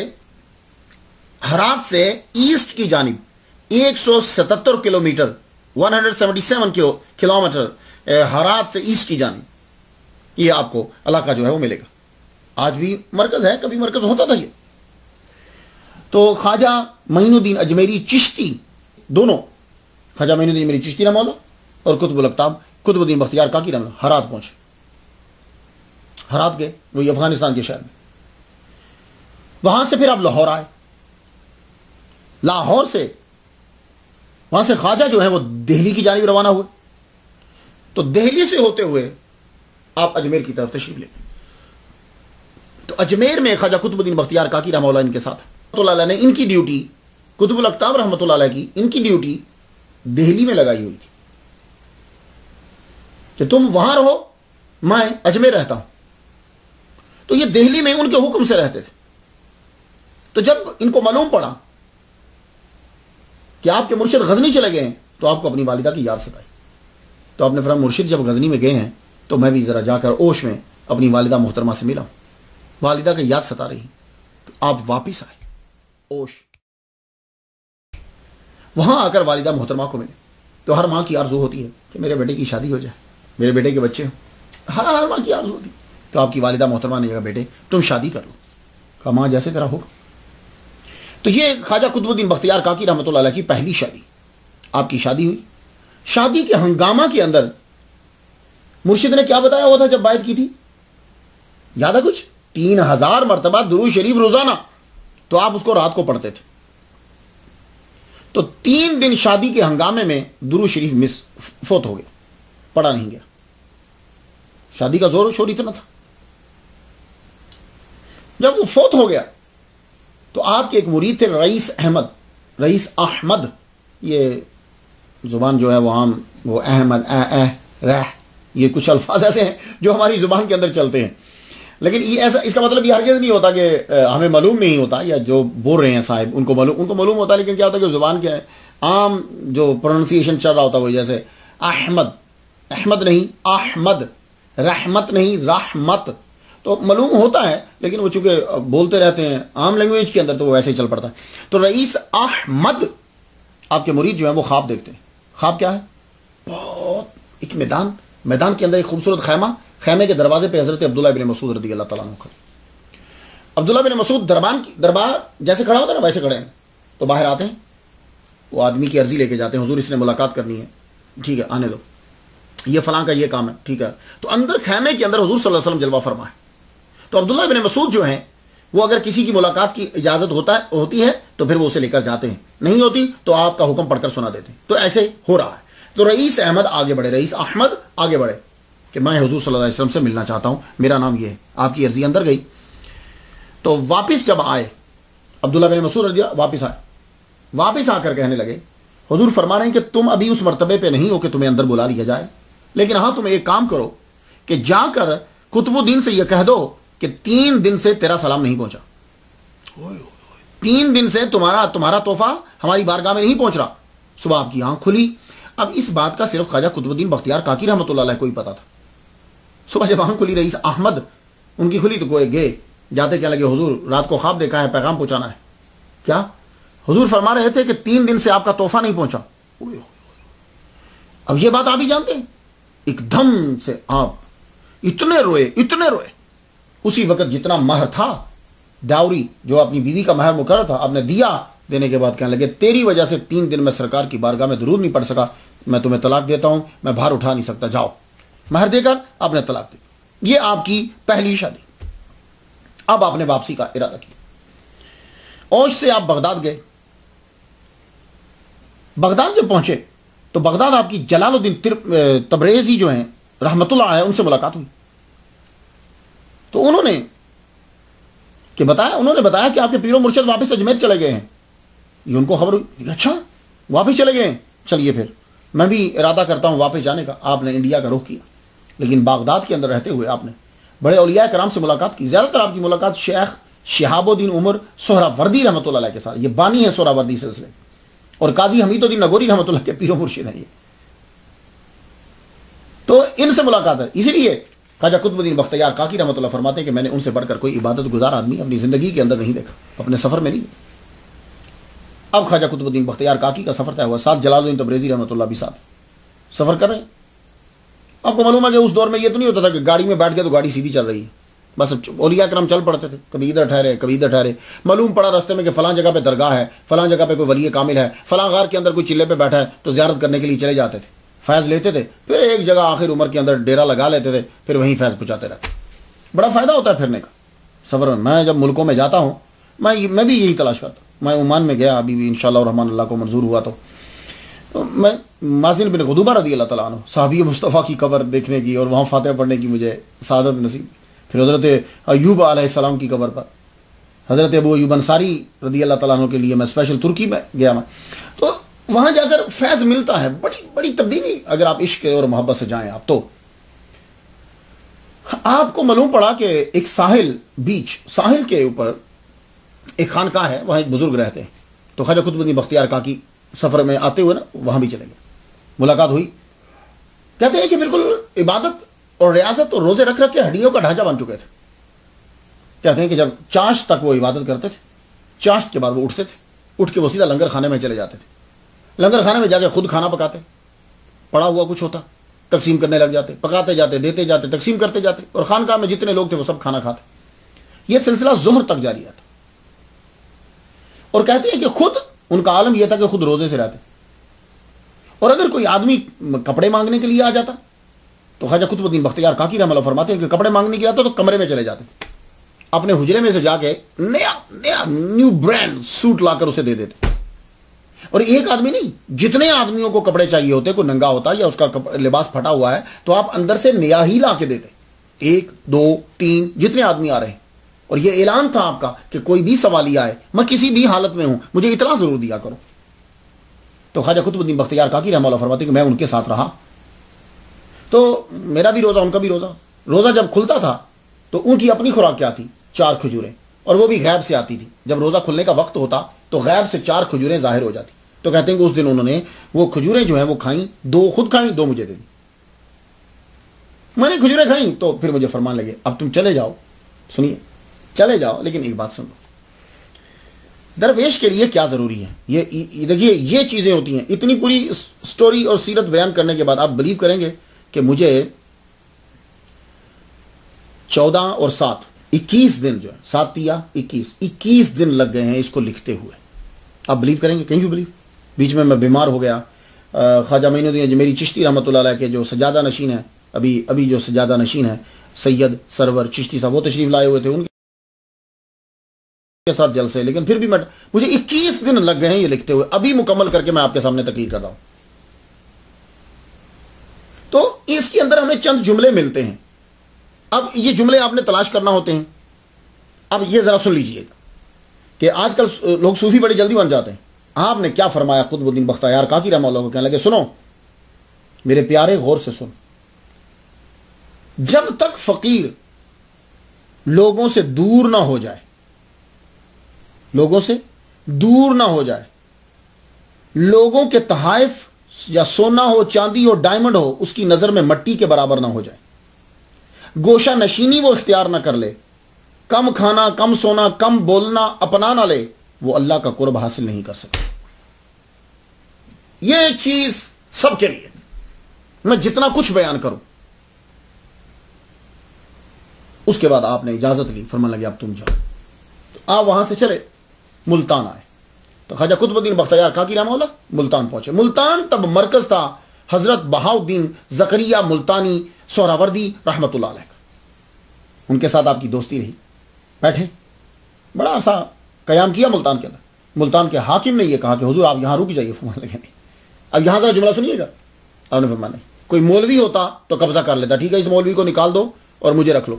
ہرات سے ایسٹ کی جانب 177 کلومیٹر 177 کلومیٹر ہرات سے ایسٹ کی جانب یہ آپ کو علاقہ جو ہے وہ ملے گا. آج بھی مرکز ہے, کبھی مرکز ہوتا تھا یہ. تو خواجہ معین الدین اجمیری چشتی دونوں, خواجہ معین الدین اجمیری چشتی رحمہ اللہ اور قطب الاقطاب قطب الدین بختیار کاکی رحمہ اللہ ہرات پہنچے. ہرات گئے, وہی افغانستان کے شہر میں. وہاں سے پھر آپ لاہور آئے. لاہور سے وہاں سے خواجہ جو ہے وہ دہلی کی جانب روانہ ہوئے. تو دہلی سے ہوتے ہوئے آپ اجمیر کی طرف تشریف لے. تو اجمیر میں خواجہ قطب الدین بختیار کاکی رحمہ اللہ ان کے ساتھ رحمۃ اللہ علیہ نے ان کی ڈیوٹی, قطب الاقطاب رحمۃ اللہ علیہ کی ان کی ڈیوٹی دہلی میں لگائی ہوئی تھی کہ تم وہاں رہو, میں اجمیر رہتا ہوں. تو یہ دہلی میں ان کے حکم سے رہتے تھے. تو جب ان کو معلوم پڑا کہ آپ کے مرشد غزنی چلے گئے ہیں تو آپ کو اپنی والدہ کی یاد ستائی. تو آپ نے فرمایا مرشد جب غزنی میں گئے ہیں تو میں بھی ذرا جا کر اوش میں اپنی والدہ محترمہ سے ملا ہوں, والدہ کی یاد ستا رہی. تو آپ واپس آئے اوش, وہاں آ کر والدہ محترمہ کو ملے. تو ہر ماں کی آرزو ہوتی ہے کہ میرے بیٹے کی شادی ہو جائے, میرے بیٹے کے بچے ہوں, ہر ماں کی آرزو ہوتی. تو آپ کی والدہ محترمہ نے کہا بیٹے تم شادی کر لو. کہا ماں جیسے تیرا ہوگا. تو یہ خواجہ قطب الدین بختیار کاکی رحمۃ اللہ علیہ کی پہلی شادی, آپ کی شادی ہوئی. شادی کے ہنگامہ کے اندر مرشد نے کیا بتایا ہوا تھا جب بیعت کی تھی؟ یاد ہے کچھ؟ 3000 مرتبہ درود شریف روزانہ، تو آپ اس کو رات کو پڑھتے تھے۔ تو 3 دن شادی کے ہنگامے میں درود شریف فوت ہو گیا، پڑھا نہیں گیا۔ شادی کا زور و شور اتنا تھا۔ جب وہ فوت ہو گیا تو آپ کے ایک مرید تھے رئیس احمد، یہ زبان جو ہے وہ عام، وہ احمد رہ، یہ کچھ الفاظ ایسے ہیں جو ہماری زبان کے اندر چلتے ہیں، لیکن یہ ایسا، اس کا مطلب یہ ہرگز نہیں ہوتا کہ ہمیں معلوم نہیں ہوتا، یا جو بول رہے ہیں صاحب ان کو معلوم ہوتا ہے، لیکن کیا ہوتا ہے کہ زبان کیا ہے، عام جو پروننسیشن چل رہا ہوتا ہے وہ جیسے احمد نہیں، احمد، رحمت نہیں، رحمت، تو معلوم ہوتا ہے، لیکن وہ چونکہ بولتے رہتے ہیں عام لینگویج کے اندر تو وہ ویسے ہی چل پڑتا ہے۔ تو رئیس احمد آپ کے مرید جو ہیں وہ خواب دیکھتے ہیں۔ خواب کیا ہے؟ بہت ایک میدان کے اندر ایک خوبصورت خیمے کے دروازے پہ حضرت عبداللہ بن مسعود رضی اللہ تعالیٰ عنہ کھڑے۔ عبداللہ بن مسعود دربار جیسے کھڑا ہوتا ہے نا ویسے کھڑے ہیں، تو باہر آتے ہیں، وہ آدمی کی عرضی لے کے جاتے ہیں، حضور اس نے ملاقات کرنی ہے، ٹھیک ہے آنے دو، یہ فلاں کا یہ کام ہے، ٹھیک ہے۔ تو اندر خیمے کے اندر حضور صلی اللہ علیہ وسلم جلوہ فرما ہے۔ تو عبداللہ بن مسعود جو ہیں وہ اگر کسی کی ملاقات کی اجازت ہوتی ہے تو پھر وہ اسے لے کر جاتے ہیں، نہیں ہوتی تو آپ کا حکم پڑھ کر سنا دیتے ہیں۔ تو ایسے ہو رہا ہے۔ تو رئیس احمد آگے بڑھے کہ میں حضور صلی اللہ علیہ وسلم سے ملنا چاہتا ہوں، میرا نام یہ ہے، آپ کی عرضی اندر گئی۔ تو واپس جب آئے عبداللہ بن مسعود رضی اللہ واپس آ کر کہنے لگے، حضور فرما رہے ہیں کہ تم ابھی اس مرتبے پہ نہیں ہو کہ تمہیں اندر بلا لیا جائے، لیکن ہاں تم ایک کام کرو کہ جا کر قطب الدین سے یہ کہہ دو کہ 3 دن سے تیرا سلام نہیں پہنچا، 3 دن سے تمہارا تحفہ ہماری بارگاہ میں نہیں پہنچ رہا۔ صبح آپ کی آنکھ کھلی۔ اب اس بات کا صرف خواجہ قطب الدین بختیار کاکی رحمۃ اللہ علیہ کو ہی پتا تھا۔ صبح جب آنکھ کھلی رئیس احمد ان کی کھلی تو گئے جاتے کیا لگے، حضور رات کو خواب دیکھا ہے، پیغام پہنچانا ہے۔ کیا حضور فرما رہے تھے کہ 3 دن سے آپ کا تحفہ نہیں پہنچا۔ اب یہ بات آپ ہی جانتے ہیں، ایک دم سے آپ اتنے روئے۔ اسی وقت جتنا مہر تھا، ڈاوری جو اپنی بیوی کا مہر مقرر تھا، آپ نے دیا، دینے کے بعد کہنے لگے تیری وجہ سے 3 دن میں سرکار کی بارگاہ میں درود نہیں پڑھ سکا، میں تمہیں طلاق دیتا ہوں، میں بھار اٹھا نہیں سکتا، جاؤ۔ مہر دے کر آپ نے طلاق دی۔ یہ آپ کی پہلی شادی۔ اب آپ نے واپسی کا ارادہ کیا۔ اوش سے آپ بغداد گئے۔ بغداد جب پہنچے تو بغداد آپ کی جلال الدین تبریزی جو ہیں رحمت اللہ علیہ ان سے ملاقات ہوئی۔ تو انہوں نے بتایا کہ آپ کے پیر و مرشد واپس اجمیر چلے گئے ہیں۔ یہ ان کو خبر ہوئی، اچھا واپس چلے گئے ہیں، چلیے پھر میں بھی ارادہ کرتا ہوں واپس جانے کا۔ آپ نے انڈیا کا رخ کیا، لیکن بغداد کے اندر رہتے ہوئے آپ نے بڑے اولیاء کرام سے ملاقات کی۔ زیادہ تر آپ کی ملاقات شیخ شہاب الدین عمر سہراوردی رحمۃ اللہ علیہ کے ساتھ، یہ بانی ہے سہراوردی سلسلے، اور قاضی حمید الدین نگوری رحمۃ اللہ کے پیر و مرشد ہیں یہ۔ تو ان سے ملاقات ہے۔ اسی لیے خواجہ قطب الدین بختیار کاکی رحمۃ اللہ فرماتے ہیں کہ میں نے ان سے بڑھ کر کوئی عبادت گزار آدمی اپنی زندگی کے اندر نہیں دیکھا، اپنے سفر میں نہیں۔ اب خواجہ قطب الدین بختیار کاکی کا سفر طے ہوا، ساتھ جلال الدین تبریزی رحمۃ اللہ بھی ساتھ سفر کر رہے ہیں۔ آپ کو معلوم ہے کہ اس دور میں یہ تو نہیں ہوتا تھا کہ گاڑی میں بیٹھ گئے تو گاڑی سیدھی چل رہی ہے، بس اولیاء کرام چل پڑتے تھے، کبھی ادھر ٹھہرے، معلوم پڑا راستے میں کہ فلاں جگہ پہ درگاہ ہے، فلاں جگہ پہ کوئی ولی کامل ہے، فلاں غار کے اندر کوئی چلے پہ بیٹھا ہے، تو زیارت کرنے کے لیے چلے جاتے تھے، فیض لیتے تھے، پھر ایک جگہ آخر عمر کے اندر ڈیرا لگا لیتے تھے، پھر وہیں فیض پہنچاتے رہتے۔ بڑا فائدہ ہوتا ہے پھرنے کا سفر میں۔ میں جب ملکوں میں جاتا ہوں میں بھی یہی تلاش کرتا ہوں۔ میں عمان میں گیا ابھی بھی انشاءاللہ الرحمن، اللہ کو منظور ہوا تو میں مازن بن غدوبہ رضی اللہ تعالیٰ عنہ صحابی مصطفیٰ کی قبر دیکھنے کی اور وہاں فاتحہ پڑھنے کی مجھے سعادت نصیب۔ پھر حضرت ایوب علیہ السلام کی قبر پر، حضرت ابو ایوب انصاری رضی اللہ تعالیٰ عنہ کے لیے میں اسپیشل ترکی میں گیا میں، تو وہاں جا کر فیض ملتا ہے، بڑی بڑی تبدیلی اگر آپ عشق اور محبت سے جائیں آپ تو آپ کو معلوم پڑا کہ ایک ساحل کے اوپر ایک خانقاہ ہے، وہاں ایک بزرگ رہتے ہیں۔ تو خواجہ قطب الدین بختیار کاکی سفر میں آتے ہوئے نا وہاں بھی چلے گئے، ملاقات ہوئی۔ کہتے ہیں کہ بالکل عبادت اور ریاضت اور روزے رکھ کے ہڈیوں کا ڈھانچہ بن چکے تھے۔ کہتے ہیں کہ جب چاشت تک وہ عبادت کرتے تھے، چاشت کے بعد وہ اٹھتے تھے، اٹھ کے وہ سیدھا لنگر خانے میں چلے جاتے تھے، لنگر خانے میں جا کے خود کھانا پکاتے، پڑا ہوا کچھ ہوتا تقسیم کرنے لگ جاتے، پکاتے جاتے، دیتے جاتے، تقسیم کرتے جاتے، اور خانقاہ میں جتنے لوگ تھے وہ سب کھانا کھاتے۔ یہ سلسلہ ظہر تک جاری رہتا، اور کہتے ہیں کہ خود ان کا عالم یہ تھا کہ خود روزے سے رہتے، اور اگر کوئی آدمی کپڑے مانگنے کے لیے آ جاتا تو خواجہ قطب الدین بختیار کاکی رحمہ اللہ فرماتے ہیں کہ کپڑے مانگنے کے لیے آتا تو کمرے میں چلے جاتے, اپنے حجرے میں سے جا کے نیو برانڈ سوٹ لا کر اسے دے دیتے. اور ایک آدمی نہیں, جتنے آدمیوں کو کپڑے چاہیے ہوتے, کوئی ننگا ہوتا یا اس کا لباس پھٹا ہوا ہے تو آپ اندر سے نیا ہی لا کے دیتے, 1 2 3 جتنے آدمی آ رہے ہیں. اور یہ اعلان تھا آپ کا کہ کوئی بھی سوالی آئے, میں کسی بھی حالت میں ہوں, مجھے اطلاع ضرور دیا کرو. تو خواجہ قطب الدین بختیار کاکی رحمہ اللہ فرماتے کہ میں ان کے ساتھ رہا, تو میرا بھی روزہ ان کا بھی روزہ. روزہ جب کھلتا تھا تو ان کی اپنی خوراک کیا تھی, 4 کھجوریں, اور وہ بھی غیب سے آتی تھی. جب روزہ کھلنے کا وقت ہوتا تو غیب سے 4 کھجوریں ظاہر ہو جاتی. تو کہتے ہیں کہ اس دن انہوں نے وہ کھجوریں جو ہیں وہ کھائیں, 2 خود کھائیں, 2 مجھے دے دی. میں نے کھجوریں کھائیں تو پھر مجھے فرمان لگے اب تم چلے جاؤ. سنیے, چلے جاؤ, لیکن ایک بات سن لو, درویش کے لیے کیا ضروری ہے. یہ دیکھیے, یہ چیزیں ہوتی ہیں. اتنی پوری سٹوری اور سیرت بیان کرنے کے بعد آپ بلیو کریں گے کہ مجھے 14 اور 7 21 دن جو ہے, 7 یا 21 دن لگ گئے ہیں اس کو لکھتے ہوئے. آپ بلیو کریں گے, کہیں یو بلیو. بیچ میں بیمار ہو گیا. خواجہ معین الدین اجمیری چشتی رحمۃ اللہ علیہ کے جو سجادہ نشین ہے, ابھی جو سجادہ نشین ہے, سید سرور چشتی صاحب, وہ تشریف لائے ہوئے تھے, ان کے ساتھ جلسے. لیکن پھر بھی مجھے 21 دن لگ گئے ہیں یہ لکھتے ہوئے. ابھی مکمل کر کے میں آپ کے سامنے تقریر کر رہا ہوں. تو اس کے اندر ہمیں چند جملے ملتے ہیں. اب یہ جملے آپ نے تلاش کرنا ہوتے ہیں. اب یہ ذرا سن لیجئے گا کہ آج کل لوگ صوفی بڑی جلدی بن جاتے ہیں. آپ نے کیا فرمایا قطب الدین بختیار کاکی رحمہ اللہ کو, کہنے لگے سنو میرے پیارے, غور سے سن. جب تک فقیر لوگوں سے دور نہ ہو جائے, لوگوں سے دور نہ ہو جائے, لوگوں کے تحائف یا سونا ہو, چاندی ہو, ڈائمنڈ ہو, اس کی نظر میں مٹی کے برابر نہ ہو جائے, گوشہ نشینی وہ اختیار نہ کر لے, کم کھانا, کم سونا, کم بولنا اپنا نہ لے, وہ اللہ کا قرب حاصل نہیں کر سکتا. یہ چیز سب کے لیے, میں جتنا کچھ بیان کروں. اس کے بعد آپ نے اجازت لی, فرمان لگے اب تم جاؤ. تو آپ وہاں سے چلے, ملتان آئے. تو خواجہ قطب الدین بختیار کاکی رحمہ اللہ ملتان پہنچے. ملتان تب مرکز تھا حضرت بہاؤالدین زکریا ملتانی سہراوردی رحمۃ اللہ علیہ. ان کے ساتھ آپ کی دوستی رہی. بیٹھے, بڑا عرصہ قیام کیا ملتان کے اندر. ملتان کے حاکم نے یہ کہا کہ حضور آپ یہاں رک جائیے. فرمان لگے نہیں. اب یہاں ذرا جملہ سنیے گا. آپ نے فرمایا نہیں, کوئی مولوی ہوتا تو قبضہ کر لیتا, ٹھیک ہے اس مولوی کو نکال دو اور مجھے رکھ لو.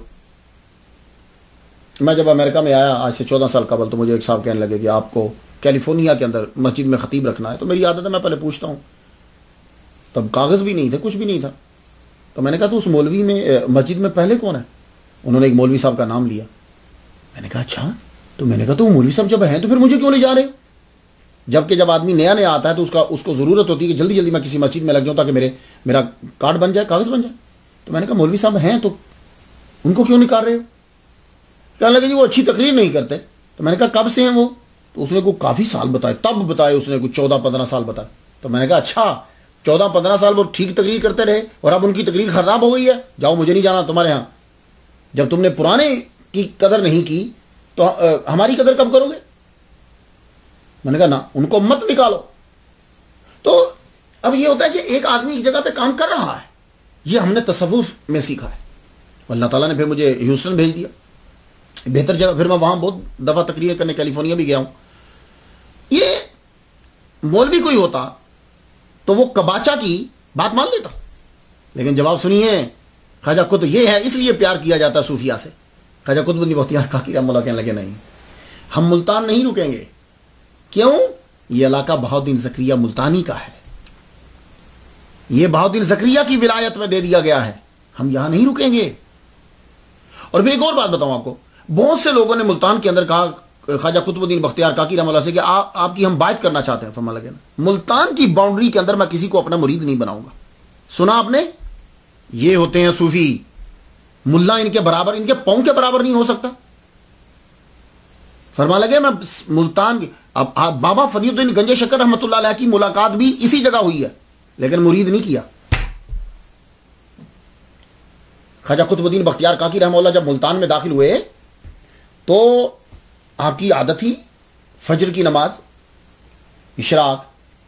میں جب امریکہ میں آیا آج سے 14 سال قبل, تو مجھے ایک صاحب کہنے لگے کہ آپ کو کیلیفورنیا کے اندر مسجد میں خطیب رکھنا ہے. تو میری عادت ہے میں پہلے پوچھتا ہوں. تب کاغذ بھی نہیں تھے, کچھ بھی نہیں تھا. تو میں نے کہا تو اس مولوی میں مسجد میں پہلے کون ہے؟ انہوں نے ایک مولوی صاحب کا نام لیا. میں نے کہا اچھا. تو میں نے کہا تو مولوی صاحب جب ہیں تو پھر مجھے کیوں لے جا رہے؟ جبکہ جب آدمی نیا نیا آتا ہے تو اس کو ضرورت ہوتی ہے کہ جلدی جلدی میں کسی مسجد میں لگ جاؤں تاکہ میرا کارڈ بن جائے, کاغذ بن جائے. تو میں نے کہا مولوی صاحب ہیں تو ان کو کیوں نکال رہے ہو؟ کہنے لگے جی وہ اچھی تقریر نہیں کرتے. تو میں نے کہا کب سے ہیں وہ؟ تو اس نے کوئی کافی سال بتائے, تب بتائے اس نے کوئی 14-15 سال بتائے. تو میں نے کہا اچھا 14-15 سال وہ ٹھیک تقریر کرتے رہے اور اب ان کی تقریر خراب ہو گئی ہے, جاؤ مجھے نہیں جانا تمہارے ہاں. جب تم نے پرانے کی قدر نہیں کی تو ہماری قدر کب کرو گے؟ میں نے کہا نا, ان کو مت نکالو. تو اب یہ ہوتا ہے کہ ایک آدمی ایک جگہ پہ کام کر رہا ہے, یہ ہم نے تصوف میں سیکھا ہے. اللہ تعالیٰ نے پھر مجھے ہیوسٹن بھیج دیا, بہتر جگہ. پھر میں وہاں بہت دفعہ تقریر کرنے کیلیفورنیا بھی گیا ہوں. یہ مولوی کوئی ہوتا تو وہ کباچا کی بات مان لیتا. لیکن جواب سنیے, خواجہ قطب یہ ہے اس لیے پیار کیا جاتا ہے صوفیہ سے. خواجہ قطب الدین بختیار کاکی رحمہ اللہ کہنے لگے نہیں, ہم ملتان نہیں رکیں گے. کیوں؟ یہ علاقہ بہاؤالدین زکریا ملتانی کا ہے, یہ بہاؤالدین زکریا کی ولایت میں دے دیا گیا ہے, ہم یہاں نہیں رکیں گے. اور پھر ایک اور بات بتاؤں آپ کو, بہت سے لوگوں نے ملتان کے اندر کہا خواجہ قطب الدین بختیار کاکی رحمہ اللہ سے کہ آپ کی ہم بائعت کرنا چاہتے ہیں. فرمان لگے ملتان کی باؤنڈری کے اندر میں کسی کو اپنا مرید نہیں بناؤں گا. سنا آپ نے, یہ ہوتے ہیں صوفی, ملا ان کے برابر, ان کے پاؤں کے برابر نہیں ہو سکتا. فرما لگے میں ملتان کی, اب بابا فرید الدین گنج شکر رحمۃ اللہ علیہ کی ملاقات بھی اسی جگہ ہوئی ہے, لیکن مرید نہیں کیا. خواجہ قطب الدین بختیار کاکی رحمہ اللہ جب ملتان میں داخل ہوئے تو آپ کی عادت تھی فجر کی نماز, اشراق,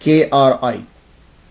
KILOKRI,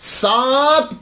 7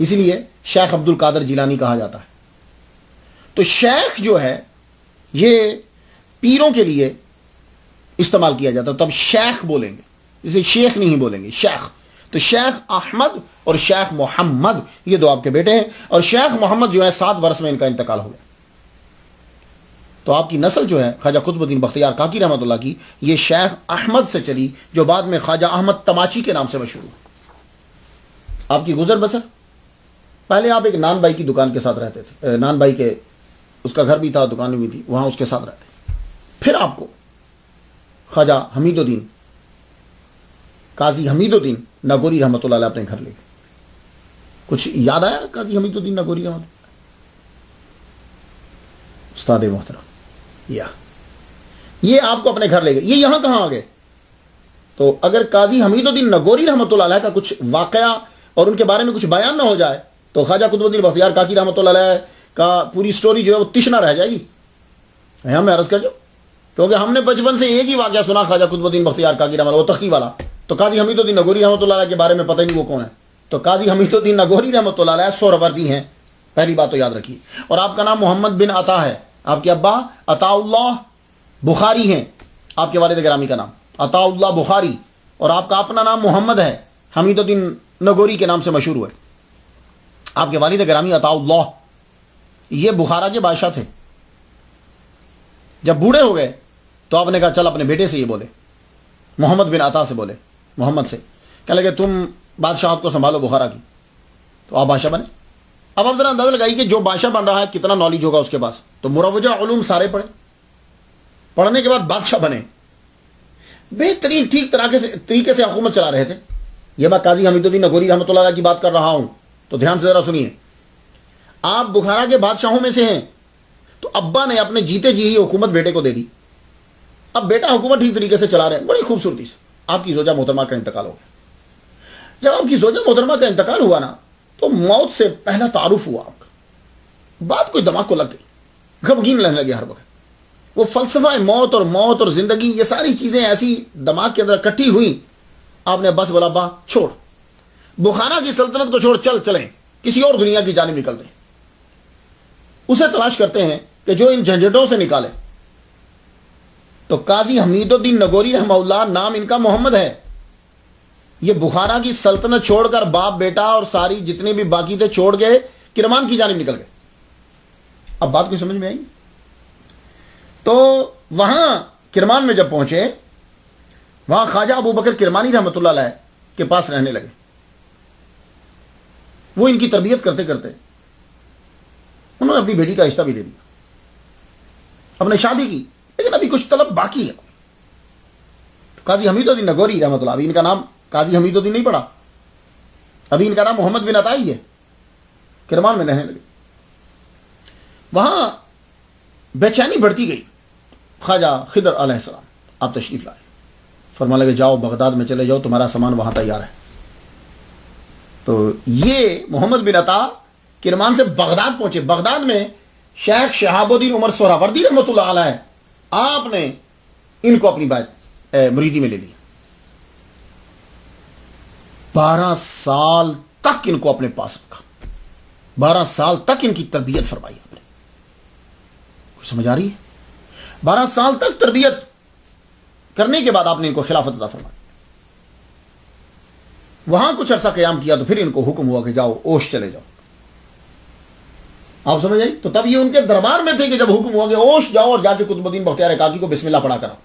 اسی لیے شیخ عبد القادر جیلانی کہا جاتا ہے۔ تو شیخ جو ہے یہ پیروں کے لیے استعمال کیا جاتا ہے، تب شیخ بولیں گے، اسے شیخ نہیں بولیں گے، شیخ۔ تو شیخ احمد اور شیخ محمد یہ دو آپ کے بیٹے ہیں، اور شیخ محمد جو ہے 7 برس میں ان کا انتقال ہو گیا۔ تو آپ کی نسل جو ہے خواجہ قطب الدین بختیار کاکی رحمۃ اللہ کی، یہ شیخ احمد سے چلی، جو بعد میں خواجہ احمد تماچی کے نام سے مشہور ہوا۔ آپ کی گزر بسر، پہلے آپ ایک نان بھائی کی دکان کے ساتھ رہتے تھے، نان بھائی کے اس کا گھر بھی تھا، دکان بھی تھی، وہاں اس کے ساتھ رہتے۔ پھر آپ کو خواجہ حمید الدین قاضی حمید الدین ناگوری رحمۃ اللہ علیہ اپنے گھر لے گئے۔ کچھ یاد آیا قاضی حمید الدین ناگوری رحمۃ اللہ؟ استاد محترم، یہ آپ کو اپنے گھر لے گئے، یہ یہاں کہاں آ گئے؟ تو اگر قاضی حمید الدین ناگوری رحمۃ اللہ علیہ کا کچھ واقعہ اور ان کے بارے میں کچھ بیان نہ ہو جائے تو خواجہ قطب الدین بختیار کاکی رحمۃ اللہ علیہ کا پوری سٹوری جو ہے وہ تشنا رہ جائے گی۔ یہاں میں عرض کر جو، کیونکہ ہم نے بچپن سے ایک ہی واقعہ سنا خواجہ قطب الدین بختیار کاکی رحمۃ اللہ، وہ تختی والا، تو قاضی حمید الدین ناگوری رحمۃ اللہ علیہ کے بارے میں پتہ نہیں وہ کون ہے۔ تو قاضی حمید الدین ناگوری رحمۃ اللہ علیہ سہروردی ہیں، پہلی بات تو یاد رکھیے، اور آپ کا نام محمد بن عطا ہے، آپ کے ابا عطا اللہ بخاری ہیں، آپ کے والد گرامی کا نام عطا اللہ بخاری، اور آپ کا اپنا نام محمد ہے، حمید الدین ناگوری کے نام سے مشہور ہوئے۔ آپ کے والد گرامی عطا اللہ یہ بخارا کے بادشاہ تھے۔ جب بوڑھے ہو گئے تو آپ نے کہا چل اپنے بیٹے سے یہ بولے، محمد بن عطا سے بولے، محمد سے کہنے لگے تم بادشاہت کو سنبھالو بخارا کی، تو آپ بادشاہ بنے۔ اب آپ ذرا اندازہ لگائیے کہ جو بادشاہ بن رہا ہے کتنا نالج ہوگا اس کے پاس، تو مروجہ علوم سارے پڑھے، پڑھنے کے بعد بادشاہ بنے، بہترین ٹھیک طریقے سے حکومت چلا رہے تھے۔ یہ میں قاضی حمید الدین ناگوری رحمۃ اللہ علیہ کی بات کر رہا ہوں، تو دھیان سے ذرا سنیے۔ آپ بخارا کے بادشاہوں میں سے ہیں، تو ابا نے اپنے جیتے جی ہی حکومت بیٹے کو دے دی۔ اب بیٹا حکومت ٹھیک طریقے سے چلا رہے ہیں، بڑی خوبصورتی سے۔ آپ کی زوجہ محترمہ کا انتقال ہو گیا۔ جب آپ کی زوجہ محترمہ کا انتقال ہوا نا، تو موت سے پہلا تعارف ہوا آپ کا، بات کوئی دماغ کو لگ گئی، غمگین رہنے لگے ہر وقت۔ وہ فلسفہ موت اور زندگی، یہ ساری چیزیں ایسی دماغ کے اندر اکٹھی ہوئی، آپ نے بس بولا ابا چھوڑ، بخارا کی سلطنت کو چھوڑ، چلیں کسی اور دنیا کی جانب نکلتے ہیں، اسے تلاش کرتے ہیں کہ جو ان جھنجھٹوں سے نکالے۔ تو قاضی حمید الدین ناگوری رحمہ اللہ نام ان کا محمد ہے۔ یہ بخارا کی سلطنت چھوڑ کر باپ بیٹا اور ساری جتنے بھی باقی تھے چھوڑ گئے، کرمان کی جانب نکل گئے۔ اب بات کوئی سمجھ میں آئی؟ تو وہاں کرمان میں جب پہنچے، وہاں خواجہ ابو بکر کرمانی رحمۃ اللہ علیہ کے پاس رہنے لگے۔ وہ ان کی تربیت کرتے کرتے انہوں نے اپنی بیٹی کا رشتہ بھی دے دیا، اپنے شادی کی، لیکن ابھی کچھ طلب باقی ہے۔ قاضی حمید الدین ناگوری رحمۃ اللہ، ابھی ان کا نام قاضی حمید الدین نہیں پڑا، ابھی ان کا نام محمد بن عطا ہی ہے۔ کرمان میں رہنے لگے، وہاں بے چینی بڑھتی گئی۔ خواجہ خضر علیہ السلام آپ تشریف لائے، فرمانے لگے جاؤ بغداد میں چلے جاؤ، تمہارا سامان وہاں تیار ہے۔ تو یہ محمد بن عطا کرمان سے بغداد پہنچے۔ بغداد میں شیخ شہاب الدین عمر سہراوردی رحمۃ اللہ علیہ، آپ نے ان کو اپنی بات مریدی میں لے لیا۔ 12 سال تک ان کو اپنے پاس رکھا، 12 سال تک ان کی تربیت فرمائی آپ نے۔ کچھ سمجھ آ رہی ہے؟ 12 سال تک تربیت کرنے کے بعد آپ نے ان کو خلافت عطا فرمائی۔ وہاں کچھ عرصہ قیام کیا تو پھر ان کو حکم ہوا کہ جاؤ اوش چلے جاؤ۔ آپ سمجھ آئی؟ تو تب یہ ان کے دربار میں تھے کہ جب حکم ہوا کہ اوش جاؤ اور جا کے قطب الدین بختیار کاکی کو بسم اللہ پڑھا کراؤ،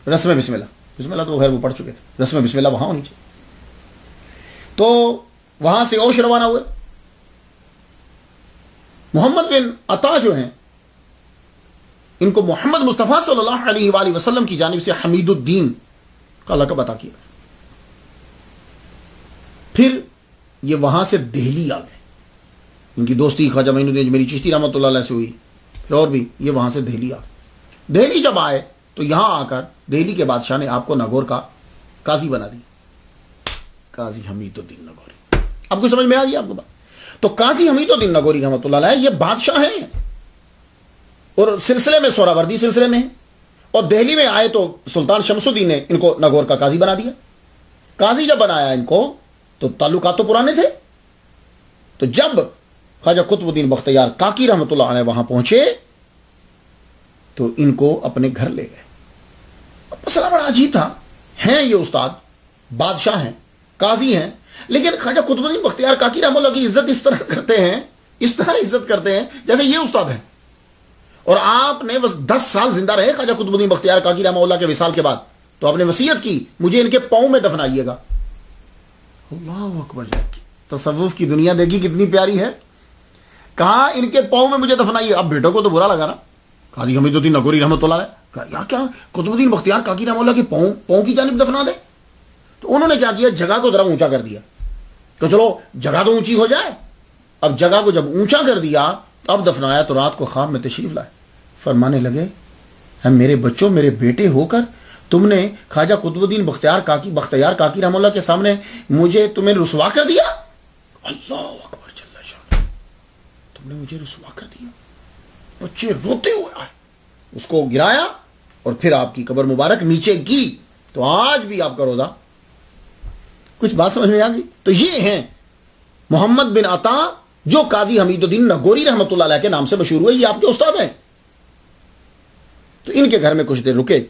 رسم بسم اللہ، بسم اللہ تو خیر وہ پڑھ چکے تھے، رسم بسم اللہ وہاں ہونی چاہیے۔ تو وہاں سے اوش روانہ ہوئے۔ محمد بن عطا جو ہیں، ان کو محمد مصطفیٰ صلی اللہ علیہ وآلہ وسلم کی جانب سے حمید الدین کا لقب عطا کیا۔ پھر یہ وہاں سے دہلی آ گئے، ان کی دوستی خواجہ معین الدین اجمیری چشتی رحمۃ اللہ علیہ سے ہوئی، پھر اور بھی یہ وہاں سے دہلی آ گئے۔ دہلی جب آئے تو یہاں آ کر دہلی کے بادشاہ نے آپ کو ناگور کا قاضی بنا دیا، قاضی حمید الدین ناگوری۔ اب کو سمجھ میں آ گئی آپ کو بات؟ تو قاضی حمید الدین ناگوری رحمۃ اللہ علیہ یہ بادشاہ ہیں، اور سلسلے میں سہراوردی سلسلے میں ہیں، اور دہلی میں آئے تو سلطان شمس الدین نے ان کو ناگور کا قاضی بنا دیا۔ قاضی جب بنایا ان کو تو تعلقات تو پرانے تھے. تو جب خواجہ قطب الدین بختیار کاکی رحمۃ اللہ علیہ وہاں پہنچے تو ان کو اپنے گھر لے گئے. مسئلہ بڑا عجیب تھا. ہیں یہ استاد، بادشاہ ہیں، قاضی ہیں، لیکن خواجہ قطب الدین بختیار کاکی رحمۃ اللہ کی عزت اس طرح کرتے ہیں، اس طرح عزت کرتے ہیں جیسے یہ استاد ہیں. اور آپ نے بس 10 سال زندہ رہے خواجہ قطب الدین بختیار کاکی رحمۃ اللہ کے وصال کے بعد، تو آپ نے وصیت کی مجھے ان کے پاؤں میں دفنائیے گا. اللہ اکبر. تصوف کی دنیا دیکھی کتنی پیاری ہے. کہا ان کے پاؤں میں مجھے دفنائیے. اب بیٹوں کو تو برا لگا نا. قاضی حمید الدین نگوری رحمۃ اللہ علیہ کہا یار کیا قطب الدین بختیار کاکی رحمۃ اللہ کے پاؤں کی جانب دفنا دے. تو انہوں نے کیا کیا، جگہ کو ذرا اونچا کر دیا کہ چلو جگہ تو اونچی ہو جائے. اب جگہ کو جب اونچا کر دیا اب دفنایا تو رات کو خواب میں تشریف لائے. فرمانے لگے میرے بچوں، میرے بیٹے ہو کر تم نے خواجہ قطب الدین بختیار کاکی رحمۃ اللہ کے سامنے تمہیں رسوا کر دیا. اللہ اکبر جل شانہ، تم نے مجھے رسوا کر دیا. بچے روتے ہوئے آئے، اس کو گرایا اور پھر آپ کی قبر مبارک نیچے کی. تو آج بھی آپ کا روزہ. کچھ بات سمجھ میں آ گئی؟ تو یہ ہیں محمد بن عطا جو قاضی حمید الدین نگوری رحمۃ اللہ علیہ کے نام سے مشہور ہوئے. یہ آپ کے استاد ہیں. تو ان کے گھر میں کچھ دیر رکے.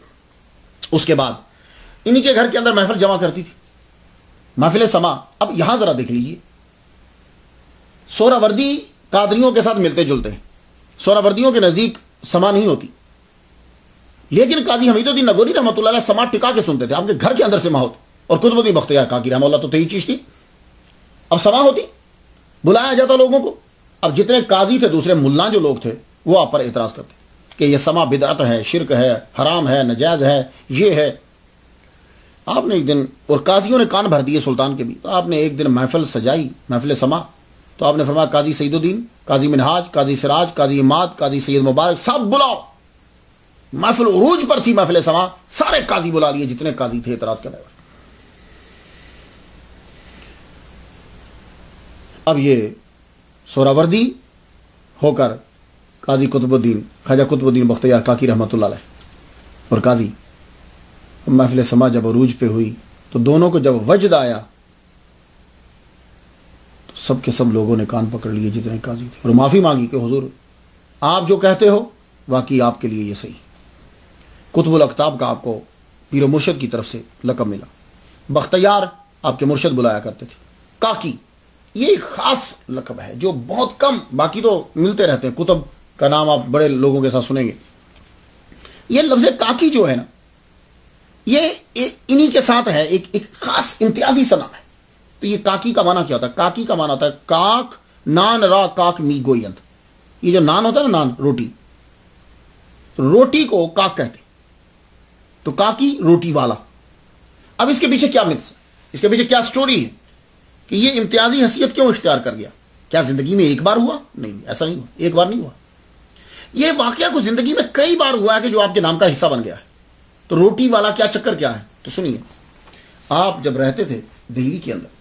اس کے بعد انہی کے گھر کے اندر محفل جمع کرتی تھی، محفل سما. اب یہاں ذرا دیکھ لیجئے، سہروردی قادریوں کے ساتھ ملتے جلتے ہیں. سہروردیوں کے نزدیک سما نہیں ہوتی، لیکن قاضی حمید الدین نگوری رحمۃ اللہ علیہ سما ٹکا کے سنتے تھے. آپ کے گھر کے اندر سما ہوتی. اور قطب الدین بختیار کاکی رحمۃ اللہ تو تھی چیز تھی. اب سما ہوتی، بلایا جاتا لوگوں کو. اب جتنے قاضی تھے، دوسرے ملا جو لوگ تھے، وہ آپ پر اعتراض کرتے کہ یہ سما بدعت ہے، شرک ہے، حرام ہے، نجائز ہے، یہ ہے. آپ نے ایک دن، اور قاضیوں نے کان بھر دیے سلطان کے بھی، تو آپ نے ایک دن محفل سجائی، محفل سما. تو آپ نے فرمایا قاضی سعید الدین، قاضی منہاج، قاضی سراج، قاضی اماد، قاضی سید مبارک سب بلاؤ. محفل عروج پر تھی محفل سما، سارے قاضی بلا لیے جتنے قاضی تھے اعتراض کرنے والے. اب یہ سہروردی ہو کر قاضی قطب الدین، خواجہ قطب الدین بختیار کاکی رحمۃ اللہ علیہ اور قاضی، محفل سما جب عروج پہ ہوئی تو دونوں کو جب وجد آیا تو سب کے سب لوگوں نے کان پکڑ لیے جتنے قاضی تھے، اور معافی مانگی کہ حضور آپ جو کہتے ہو واقعی آپ کے لیے یہ صحیح. قطب الاقطاب کا آپ کو پیر و مرشد کی طرف سے لقب ملا. بختیار آپ کے مرشد بلایا کرتے تھے. کاکی یہ ایک خاص لقب ہے جو بہت کم، باقی تو ملتے رہتے ہیں. قطب کا نام آپ بڑے لوگوں کے ساتھ سنیں گے. یہ لفظ کاکی جو ہے نا، یہ انہی کے ساتھ ہے، ایک خاص امتیازی سا نام ہے. تو یہ کاکی کا معنی کیا ہوتا ہے؟ کاکی کا معنی ہوتا ہے کاک، نان را کاک می گویند. یہ جو نان ہوتا ہے نا، نان روٹی، روٹی کو کاک کہتے ہیں. تو کاکی روٹی والا. اب اس کے پیچھے کیا متس، اس کے پیچھے کیا سٹوری ہے کہ یہ امتیازی حیثیت کیوں اختیار کر گیا؟ کیا زندگی میں ایک بار ہوا؟ نہیں، ایسا نہیں ہوا. ایک بار نہیں ہوا. یہ واقعہ کو زندگی میں کئی بار ہوا ہے کہ جو آپ کے نام کا حصہ بن گیا ہے. تو روٹی والا کیا چکر کیا ہے؟ تو سنیے، آپ جب رہتے تھے دہلی کے اندر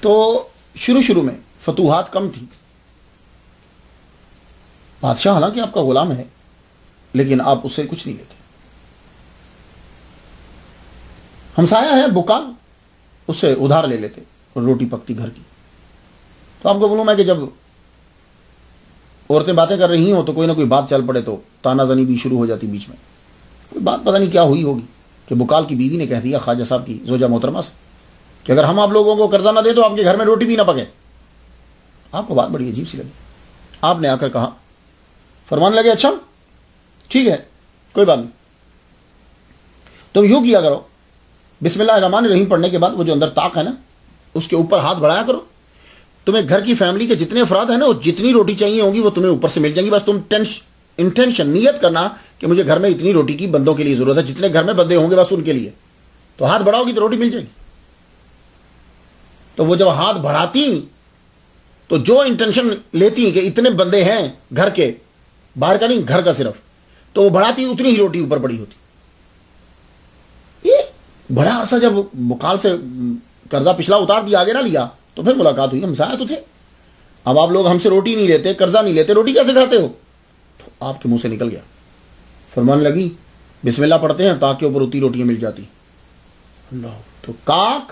تو شروع میں فتوحات کم تھی. بادشاہ حالانکہ آپ کا غلام ہے لیکن آپ اس سے کچھ نہیں لیتے. ہمسایہ ہے بکال، اس سے ادھار لے لیتے اور روٹی پکتی گھر کی. تو آپ کو معلوم ہے کہ جب عورتیں باتیں کر رہی ہوں تو کوئی نہ کوئی بات چل پڑے تو تانا زنی بھی شروع ہو جاتی بیچ میں. کوئی بات پتہ نہیں کیا ہوئی ہوگی کہ بکال کی بیوی نے کہہ دیا خواجہ صاحب کی زوجہ محترمہ سے کہ اگر ہم آپ لوگوں کو قرضہ نہ دیں تو آپ کے گھر میں روٹی بھی نہ پکے. آپ کو بات بڑی عجیب سی لگی. آپ نے آ کر کہا، فرمانے لگے اچھا ٹھیک ہے کوئی بات نہیں، تم یوں کیا کرو، بسم اللہ الرحمن الرحیم پڑھنے کے بعد وہ جو اندر طاق ہے نا اس کے اوپر ہاتھ بڑھایا کرو. تمہیں گھر کی فیملی کے جتنے افراد ہیں نا، وہ جتنی روٹی چاہیے ہوں گی وہ تمہیں اوپر سے مل جائیں گی. بس تم انٹینشن، نیت کرنا کہ مجھے گھر میں اتنی روٹی کی بندوں کے لیے ضرورت ہے، جتنے گھر میں بندے ہوں گے بس ان کے لیے. تو ہاتھ بڑھاؤ گی تو روٹی مل جائے گی. تو وہ جب ہاتھ بڑھاتی تو جو انٹینشن لیتی کہ اتنے بندے ہیں گھر کے، باہر کا نہیں گھر کا صرف، تو وہ بڑھاتی اتنی ہی روٹی اوپر پڑی ہوتی. یہ بڑا عرصہ جب بکال سے قرضہ پچھلا اتار دیا، آگے نہ لیا، تو پھر ملاقات ہوئی. ہمسایہ تو تھے. اب آپ لوگ ہم سے روٹی نہیں لیتے، قرضہ نہیں لیتے، روٹی کیسے کھاتے ہو؟ تو آپ کے منہ سے نکل گیا، فرمان لگی بسم اللہ پڑھتے ہیں تاکہ اوپر اتنی روٹیاں مل جاتی. اللہ. تو کاک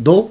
2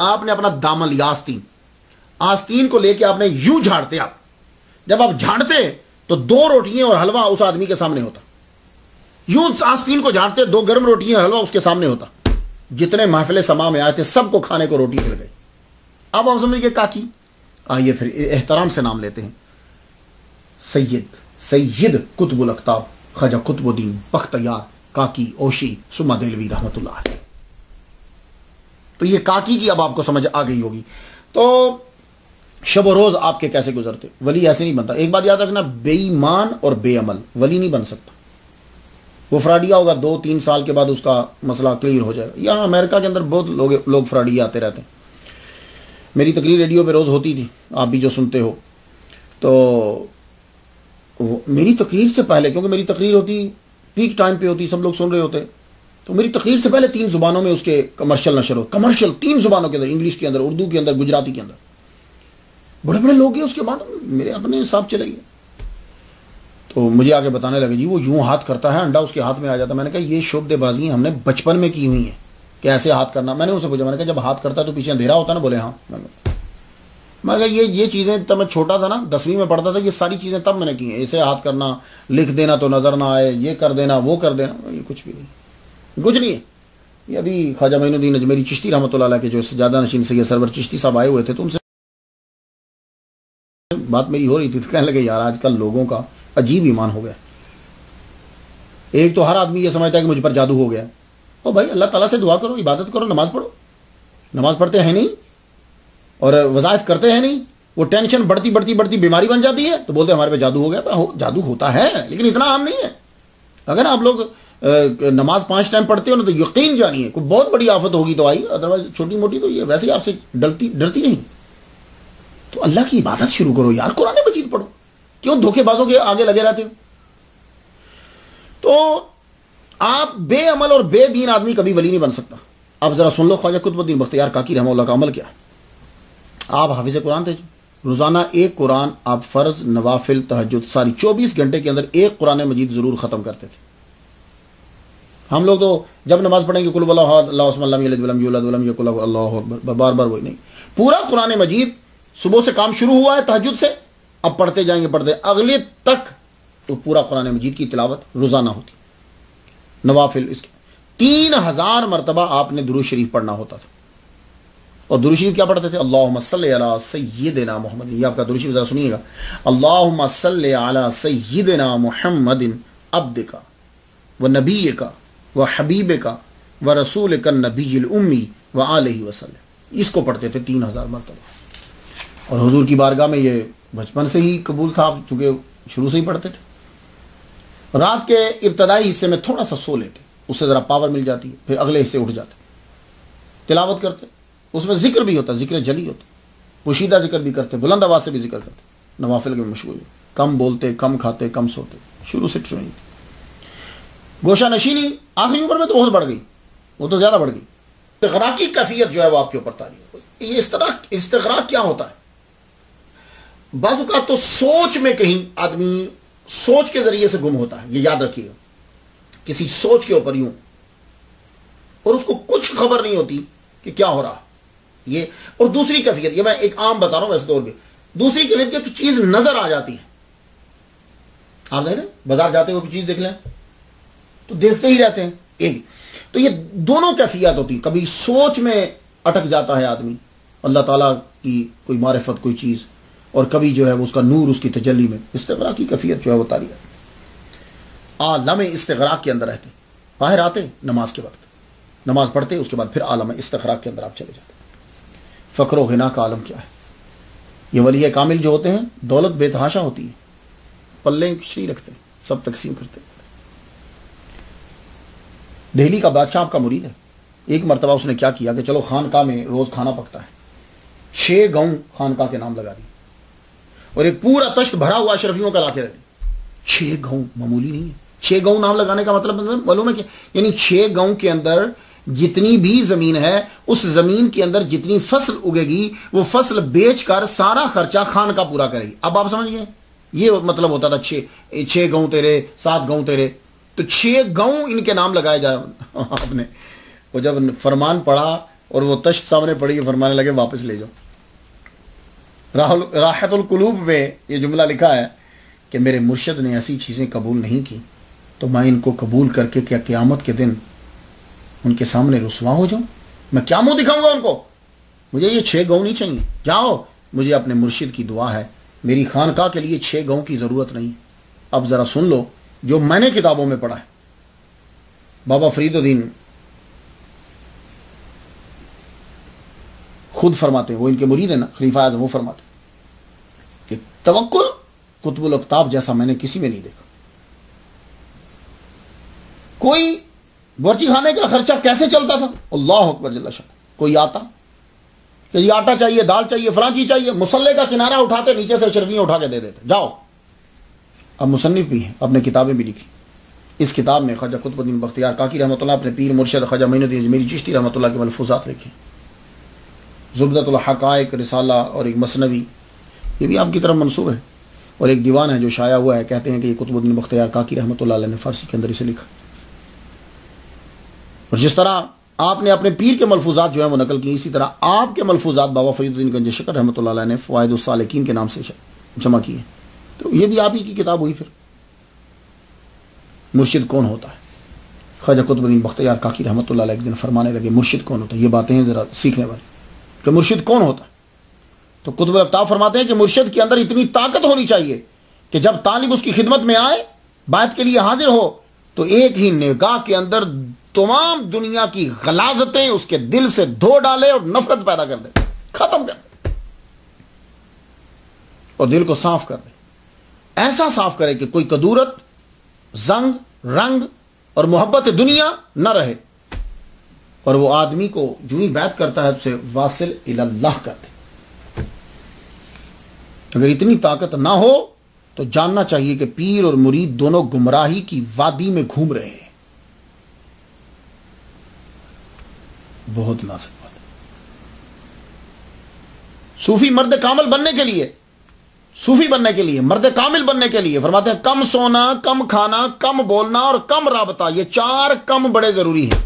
آپ نے اپنا دامن لیا، آستین کو لے کے آپ نے یوں جھاڑتے، آپ جب آپ جھاڑتے تو 2 روٹیاں اور حلوہ اس آدمی کے سامنے ہوتا، یوں آستین کو جھاڑتے 2 گرم روٹیاں اور حلوہ اس کے سامنے ہوتا، جتنے محفل سما میں آئے تھے سب کو کھانے کو روٹی مل گئی۔ اب ہم سمجھیں کاکی، آئیے پھر احترام سے نام لیتے ہیں، سید قطب الاقطاب خواجہ قطب الدین بختیار کاکی اوشی سما دہلوی رحمت اللہ علیہ۔ تو یہ کاکی کی اب آپ کو سمجھ آ گئی ہوگی۔ تو شب و روز آپ کے کیسے گزرتے؟ ولی ایسے نہیں بنتا۔ ایک بات یاد رکھنا، بے ایمان اور بے عمل ولی نہیں بن سکتا۔ وہ فراڈیا ہوگا، 2-3 سال کے بعد اس کا مسئلہ کلیئر ہو جائے گا۔ یہاں امریکہ کے اندر بہت لوگ فراڈیا آتے رہتے ہیں۔ میری تقریر ریڈیو پہ روز ہوتی تھی، آپ بھی جو سنتے ہو، تو میری تقریر سے پہلے، کیونکہ میری تقریر ہوتی پیک ٹائم پہ ہوتی، سب لوگ سن رہے ہوتے، تو میری تقریر سے پہلے 3 زبانوں میں اس کے کمرشل نشر ہو، کمرشل 3 زبانوں کے اندر، انگلش کے اندر، اردو کے اندر، گجراتی کے اندر۔ بڑے بڑے لوگ ہیں، اس کے بعد میرے اپنے حساب چلے گئے، تو مجھے آگے بتانے لگے جی وہ یوں ہاتھ کرتا ہے، انڈا اس کے ہاتھ میں آ جاتا ہے۔ میں نے کہا یہ شعبدے بازی ہم نے بچپن میں کی ہوئی ہیں کہ ایسے ہاتھ کرنا۔ میں نے ان سے پوچھا، میں نے کہا جب ہاتھ کرتا ہے تو پیچھے اندھیرا ہوتا ہے نا؟ بولے ہاں۔ میں نے کہا یہ چیزیں تب میں چھوٹا تھا نا، 10ویں میں پڑھتا تھا، یہ ساری چیزیں تب میں نے کی ہیں، ایسے ہاتھ کرنا، لکھ دینا تو نظر نہ آئے، یہ کر دینا وہ کر دینا، یہ کچھ بھی نہیں، کچھ نہیں ہے۔ یہ ابھی خواجہ معین الدین اجمیری چشتی رحمۃ اللہ علیہ کے جو زیادہ نشین سید سرور چشتی صاحب آئے ہوئے تھے، تو ان سے بات میری ہو رہی تھی، تو کہنے لگے یار آج کل لوگوں کا عجیب ایمان ہو گیا۔ ایک تو ہر آدمی یہ سمجھتا ہے کہ مجھ پر جادو ہو گیا۔ او بھائی اللہ تعالیٰ سے دعا کرو، عبادت کرو، نماز پڑھو۔ نماز پڑھتے ہیں نہیں اور وظائف کرتے ہیں نہیں، وہ ٹینشن بڑھتی بڑھتی بڑھتی بیماری بن جاتی ہے، تو بولتے ہیں ہمارے پہ جادو ہو گیا۔ جادو ہوتا ہے لیکن اتنا عام نہیں ہے۔ اگر آپ لوگ نماز 5 ٹائم پڑھتے ہو نا، تو یقین جانیے کوئی بہت بڑی آفت ہوگی تو آئی، ادروائز چھوٹی موٹی تو یہ ویسے ہی آپ سے ڈرتی نہیں۔ تو اللہ کی عبادت شروع کرو یار، قرآن مجید پڑھو، کیوں دھوکے بازوں کے آگے لگے رہتے ہو؟ تو آپ بے عمل اور بے دین آدمی کبھی ولی نہیں بن سکتا۔ آپ ذرا سن لو خواجہ قطب الدین بختیار کاکی رحمہ اللہ کا عمل کیا۔ آپ حافظ قرآن تھے، روزانہ 1 قرآن آپ فرض، نوافل، تہجد ساری 24 گھنٹے کے اندر 1 قرآن مجید ضرور ختم کرتے تھے۔ ہم لوگ تو جب نماز پڑھیں گے قل هو اللہ احد اللہ الصمد لم یلد ولم یولد ولم یکن له اللہ اکبر، بار بار وہی نہیں۔ پورا قرآن مجید صبح سے کام شروع ہوا ہے تہجد سے، اب پڑھتے جائیں گے، پڑھتے اگلے تک، تو پورا قرآن مجید کی تلاوت روزانہ ہوتی۔ نوافل اس کے 3000 مرتبہ آپ نے درود شریف پڑھنا ہوتا تھا۔ اور درود شریف کیا پڑھتے تھے؟ اللہم صلی علی سیدنا محمد، یہ آپ کا درود شریف ذرا سنیے گا، اللہم صلی علی سیدنا محمد عبدک و نبیک و حبیبک و رسولک النبی الامی و آلہ وسلم، اس کو پڑھتے تھے 3000 مرتبہ۔ اور حضور کی بارگاہ میں یہ بچپن سے ہی قبول تھا، چونکہ شروع سے ہی پڑھتے تھے۔ رات کے ابتدائی حصے میں تھوڑا سا سو لیتے، اس سے ذرا پاور مل جاتی ہے، پھر اگلے حصے اٹھ جاتے، تلاوت کرتے، اس میں ذکر بھی ہوتا، ذکر جلی ہوتا، پوشیدہ ذکر بھی کرتے، بلند آواز سے بھی ذکر کرتے، نوافل کے مشغول، کم بولتے، کم کھاتے، کم سوتے، شروع سے ٹریننگ۔ گوشہ نشینی آخری عمر میں تو بہت بڑھ گئی، وہ تو زیادہ بڑھ گئی۔ استغراقی کیفیت جو ہے وہ آپ کے اوپر تاری۔ یہ استغراق کیا ہوتا ہے؟ بعض اوقات تو سوچ میں کہیں آدمی سوچ کے ذریعے سے گم ہوتا ہے، یہ یاد رکھیے گا، کسی سوچ کے اوپر یوں، اور اس کو کچھ خبر نہیں ہوتی کہ کیا ہو رہا یہ۔ اور دوسری کیفیت، یہ میں ایک عام بتا رہا ہوں ویسے طور پہ، دوسری کیفیت کہ چیز نظر آ جاتی ہے۔ آپ دیکھ رہے ہیں بازار جاتے ہوئے کوئی چیز دیکھ لیں تو دیکھتے ہی رہتے ہیں ایک۔ تو یہ دونوں کیفیت ہوتی ہیں، کبھی سوچ میں اٹک جاتا ہے آدمی، اللہ تعالیٰ کی کوئی معرفت کوئی چیز، اور کبھی جو ہے وہ اس کا نور اس کی تجلی میں، استغراق کی کیفیت جو ہے وہ طاری ہے۔ عالم استغراق کے اندر رہتے، باہر آتے نماز کے وقت، نماز پڑھتے، اس کے بعد پھر عالم استغراق کے اندر آپ چلے جاتے۔ فقر و غنا کا عالم کیا ہے؟ یہ ولی کامل جو ہوتے ہیں، دولت بے تحاشا ہوتی ہے، پلے کچھ نہیں رکھتے، سب تقسیم کرتے۔ دہلی کا بادشاہ آپ کا مرید ہے، ایک مرتبہ اس نے کیا کیا کہ چلو خانقاہ میں روز کھانا پکتا ہے، 6 گاؤں خانقاہ کے نام لگا دی، اور ایک پورا تشت بھرا ہوا اشرفیوں کا لا کے رہ دی۔ 6 گاؤں معمولی نہیں ہے۔ 6 گاؤں نام لگانے کا مطلب معلوم ہے کہ یعنی 6 گاؤں کے اندر جتنی بھی زمین ہے، اس زمین کے اندر جتنی فصل اگے گی، وہ فصل بیچ کر سارا خرچہ خانقاہ پورا کرے گی۔ اب آپ سمجھ گئے، یہ مطلب ہوتا تھا 6 گاؤں تیرے، 7 گاؤں تیرے، تو 6 گاؤں ان کے نام لگائے جا آپ نے۔ وہ جب فرمان پڑا اور وہ تشت سامنے پڑی ہے، فرمانے لگے واپس لے جاؤ۔ راحت القلوب میں یہ جملہ لکھا ہے کہ میرے مرشد نے ایسی چیزیں قبول نہیں کی تو میں ان کو قبول کر کے کیا قیامت کے دن ان کے سامنے رسوا ہو جاؤں؟ میں کیا منہ دکھاؤں گا ان کو؟ مجھے یہ 6 گاؤں نہیں چاہیے، جاؤ، مجھے اپنے مرشد کی دعا ہے، میری خانقاہ کے لیے 6 گاؤں کی ضرورت نہیں۔ اب ذرا سن لو جو میں نے کتابوں میں پڑھا ہے۔ بابا فرید الدین خود فرماتے ہیں، وہ ان کے مرید ہیں نا، خلیفہ اعظم، وہ فرماتے ہیں کہ توکل قطب الاقطاب جیسا میں نے کسی میں نہیں دیکھا۔ کوئی بورچی کھانے کا خرچہ کیسے چلتا تھا؟ اللہ اکبر جل شان، کوئی آتا کہ یہ آٹا چاہیے، دال چاہیے، فلاں چیز چاہیے، مسلح کا کنارہ اٹھاتے نیچے سے چربیاں اٹھا کے دے دیتے، جاؤ۔ اب مصنف بھی ہیں، اپنے کتابیں بھی لکھی۔ اس کتاب میں خواجہ قطب الدین بختیار کاکی رحمۃ اللہ اپنے پیر مرشد خواجہ معین الدین اجمیری چشتی رحمۃ اللہ کے ملفوظات لکھے، زبدۃ الحقائق رسالہ اور ایک مثنوی، یہ بھی آپ کی طرف منسوب ہے، اور ایک دیوان ہے جو شائع ہوا ہے، کہتے ہیں کہ یہ قطب الدین بختیار کاکی رحمۃ اللہ علیہ نے فارسی کے اندر اسے لکھا۔ اور جس طرح آپ نے اپنے پیر کے ملفوظات جو ہیں وہ نقل کیے، اسی طرح آپ کے ملفوظات بابا فرید الدین گنج شکر رحمۃ اللہ علیہ نے فوائد السالکین کے نام سے جمع کیے، تو یہ بھی آپ ہی کی کتاب ہوئی۔ پھر مرشد کون ہوتا ہے؟ خواجہ قطب الدین بختیار کاکی رحمۃ اللہ علیہ ایک دن فرمانے لگے مرشد کون ہوتا ہے؟ یہ باتیں ہیں ذرا سیکھنے والی کہ مرشد کون ہوتا ہے۔ تو قطب الاقطاب فرماتے ہیں کہ مرشد کے اندر اتنی طاقت ہونی چاہیے کہ جب طالب اس کی خدمت میں آئے، بات کے لیے حاضر ہو، تو ایک ہی نگاہ کے اندر تمام دنیا کی غلاظتیں اس کے دل سے دھو ڈالے اور نفرت پیدا کر دے، ختم کر دے، اور دل کو صاف کر دے، ایسا صاف کرے کہ کوئی کدورت، زنگ، رنگ اور محبت دنیا نہ رہے، اور وہ آدمی کو جو ہی بیعت کرتا ہے اسے واصل الی اللہ کر دے۔ اگر اتنی طاقت نہ ہو تو جاننا چاہیے کہ پیر اور مرید دونوں گمراہی کی وادی میں گھوم رہے ہیں۔ بہت نازک بات ہے۔ صوفی مرد کامل بننے کے لیے، صوفی بننے کے لیے، مرد کامل بننے کے لیے فرماتے ہیں کم سونا، کم کھانا، کم بولنا اور کم رابطہ، یہ 4 کم بڑے ضروری ہیں،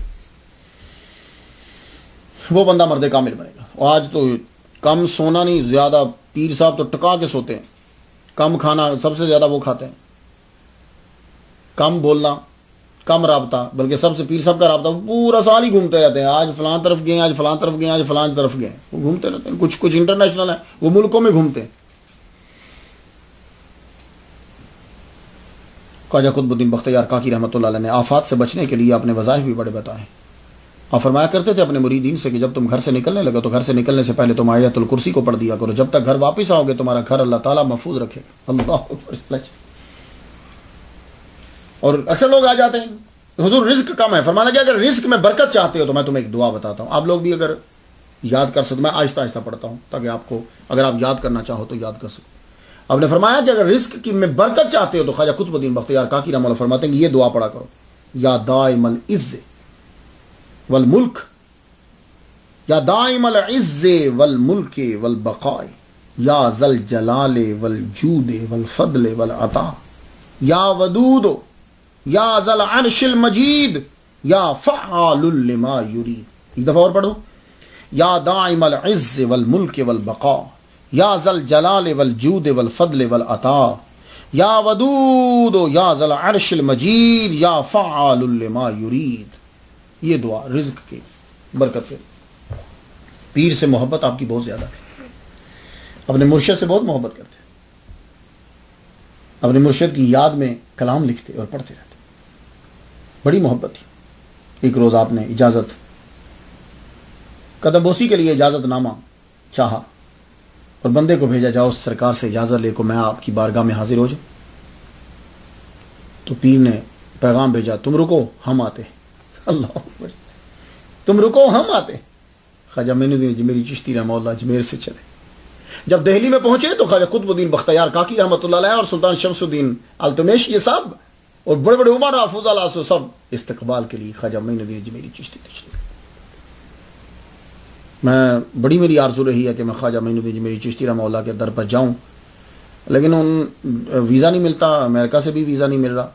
وہ بندہ مرد کامل بنے گا۔ آج تو کم سونا نہیں، زیادہ پیر صاحب تو ٹکا کے سوتے ہیں، کم کھانا سب سے زیادہ وہ کھاتے ہیں، کم بولنا، کم رابطہ، بلکہ سب سے پیر صاحب کا رابطہ پورا سال ہی گھومتے رہتے ہیں، آج فلاں طرف گئے، آج فلاں طرف گئے، آج فلاں طرف گئے، وہ گھومتے رہتے ہیں۔ کچھ انٹرنیشنل ہیں، وہ ملکوں میں گھومتے ہیں۔ خواجہ قطب الدین بختیار کاکی رحمۃ اللہ علیہ نے آفات سے بچنے کے لیے اپنے وظائف بھی بڑے بتائے۔ آپ فرمایا کرتے تھے اپنے مریدین سے کہ جب تم گھر سے نکلنے لگو تو گھر سے نکلنے سے پہلے تم آیت الکرسی کو پڑھ دیا کرو، جب تک گھر واپس آؤ گے تمہارا گھر اللہ تعالیٰ محفوظ رکھے گا۔ اللہ اکبر۔ اور اکثر لوگ آ جاتے ہیں حضور رزق کم ہے، فرمانا کہ اگر رزق میں برکت چاہتے ہو تو میں تمہیں ایک دعا بتاتا ہوں، آپ لوگ بھی اگر یاد کر سکتے، میں آہستہ آہستہ پڑھتا ہوں تاکہ آپ کو اگر آپ یاد کرنا چاہو تو یاد کر سکو۔ آپ نے فرمایا کہ اگر رزق کی میں برکت چاہتے ہو تو خواجہ قطب الدین بختیار کاکی رحمۃ اللہ فرماتے ہیں کہ یہ دعا پڑھا کرو، یا دائم العز والملک، یا دائم العز والملک والبقاء، یا ذا الجلال والجود والفضل والعطاء، یا ودود، یا ذا العرش المجید، یا فعال لما یرید۔ ایک دفعہ اور پڑھو، یا دائم العز والملک والبقاء، یا ذا الجلال والجود والفضل والعطاء، یا ودود، یا ذا العرش المجید، یا فعال لما یرید۔ یہ دعا رزق کی برکت کے۔ پیر سے محبت آپ کی بہت زیادہ تھی، اپنے مرشد سے بہت محبت کرتے، اپنے مرشد کی یاد میں کلام لکھتے اور پڑھتے رہتے، بڑی محبت تھی۔ ایک روز آپ نے اجازت، قدم بوسی کے لیے اجازت نامہ چاہا اور بندے کو بھیجا، جاؤ سرکار سے اجازت لے کو میں آپ کی بارگاہ میں حاضر ہو جاؤں۔ تو پیر نے پیغام بھیجا، تم رکو ہم آتے ہیں۔ اللہ اکبر، تم رکو ہم آتے ہیں۔ خواجہ معین الدین اجمیری چشتی رحمہ اللہ اجمیر سے چلے، جب دہلی میں پہنچے تو خواجہ قطب الدین بختیار کاکی رحمۃ اللہ علیہ اور سلطان شمس الدین التمش یہ سب اور بڑے بڑے عمر حافظ اللہ سب استقبال کے لیے خواجہ معین الدین اجمیری چشتی تشریف۔ میں بڑی میری آرزو رہی ہے کہ میں خواجہ معین الدین اجمیری چشتی رحمہ اللہ کے در پر جاؤں، لیکن ویزا نہیں ملتا، امریکہ سے بھی ویزا نہیں مل رہا۔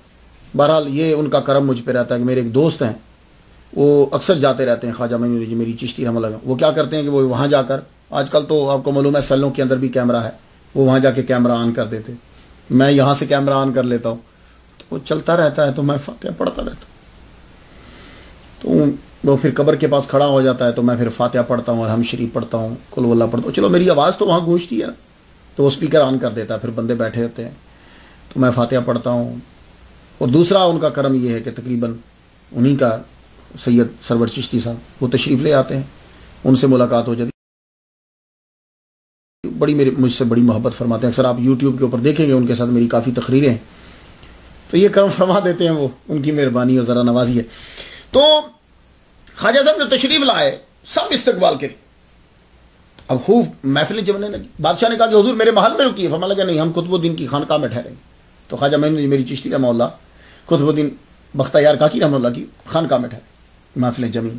بہرحال یہ ان کا کرم مجھ پہ رہتا ہے کہ میرے ایک دوست ہیں وہ اکثر جاتے رہتے ہیں خواجہ معین الدین اجمیری چشتی رحمۃ اللہ، وہ کیا کرتے ہیں کہ وہ وہاں جا کر، آج کل تو آپ کو معلوم ہے سیلوں کے اندر بھی کیمرہ ہے، وہ وہاں جا کے کیمرہ آن کر دیتے، میں یہاں سے کیمرہ آن کر لیتا ہوں تو وہ چلتا رہتا ہے، تو میں فاتحہ پڑھتا رہتا ہوں، تو وہ پھر قبر کے پاس کھڑا ہو جاتا ہے تو میں پھر فاتحہ پڑھتا ہوں، الحمد شریف پڑھتا ہوں، قل ہو اللہ پڑھتا ہوں، چلو میری آواز تو وہاں گونجتی ہے نا، تو وہ اسپیکر آن کر دیتا ہے، پھر بندے بیٹھے ہوتے ہیں تو میں فاتحہ پڑھتا ہوں۔ اور دوسرا ان کا کرم یہ ہے کہ تقریباً انہی کا سید سرور چشتی صاحب وہ تشریف لے آتے ہیں، ان سے ملاقات ہو جاتی، بڑی مجھ سے بڑی محبت فرماتے ہیں، اکثر آپ یوٹیوب کے اوپر دیکھیں گے ان کے ساتھ میری کافی تقریریں ہیں، تو یہ کرم فرما دیتے ہیں، وہ ان کی مہربانی اور ذرا نوازی ہے۔ تو خواجہ صاحب جو تشریف لائے سب استقبال کے لیے، اب خوب محفلیں جمنے لگی، بادشاہ نے کہا کہ حضور میرے محل میں رکیے، فرمایا لگا نہیں، ہم قطب الدین کی خانقاہ میں ٹھہریں گے۔ تو خواجہ معین الدین اجمیری چشتی رحمہ اللہ قطب الدین بختیار کاکی رحمہ اللہ کی خانقاہ میں ٹھہرے، محفلیں جمی،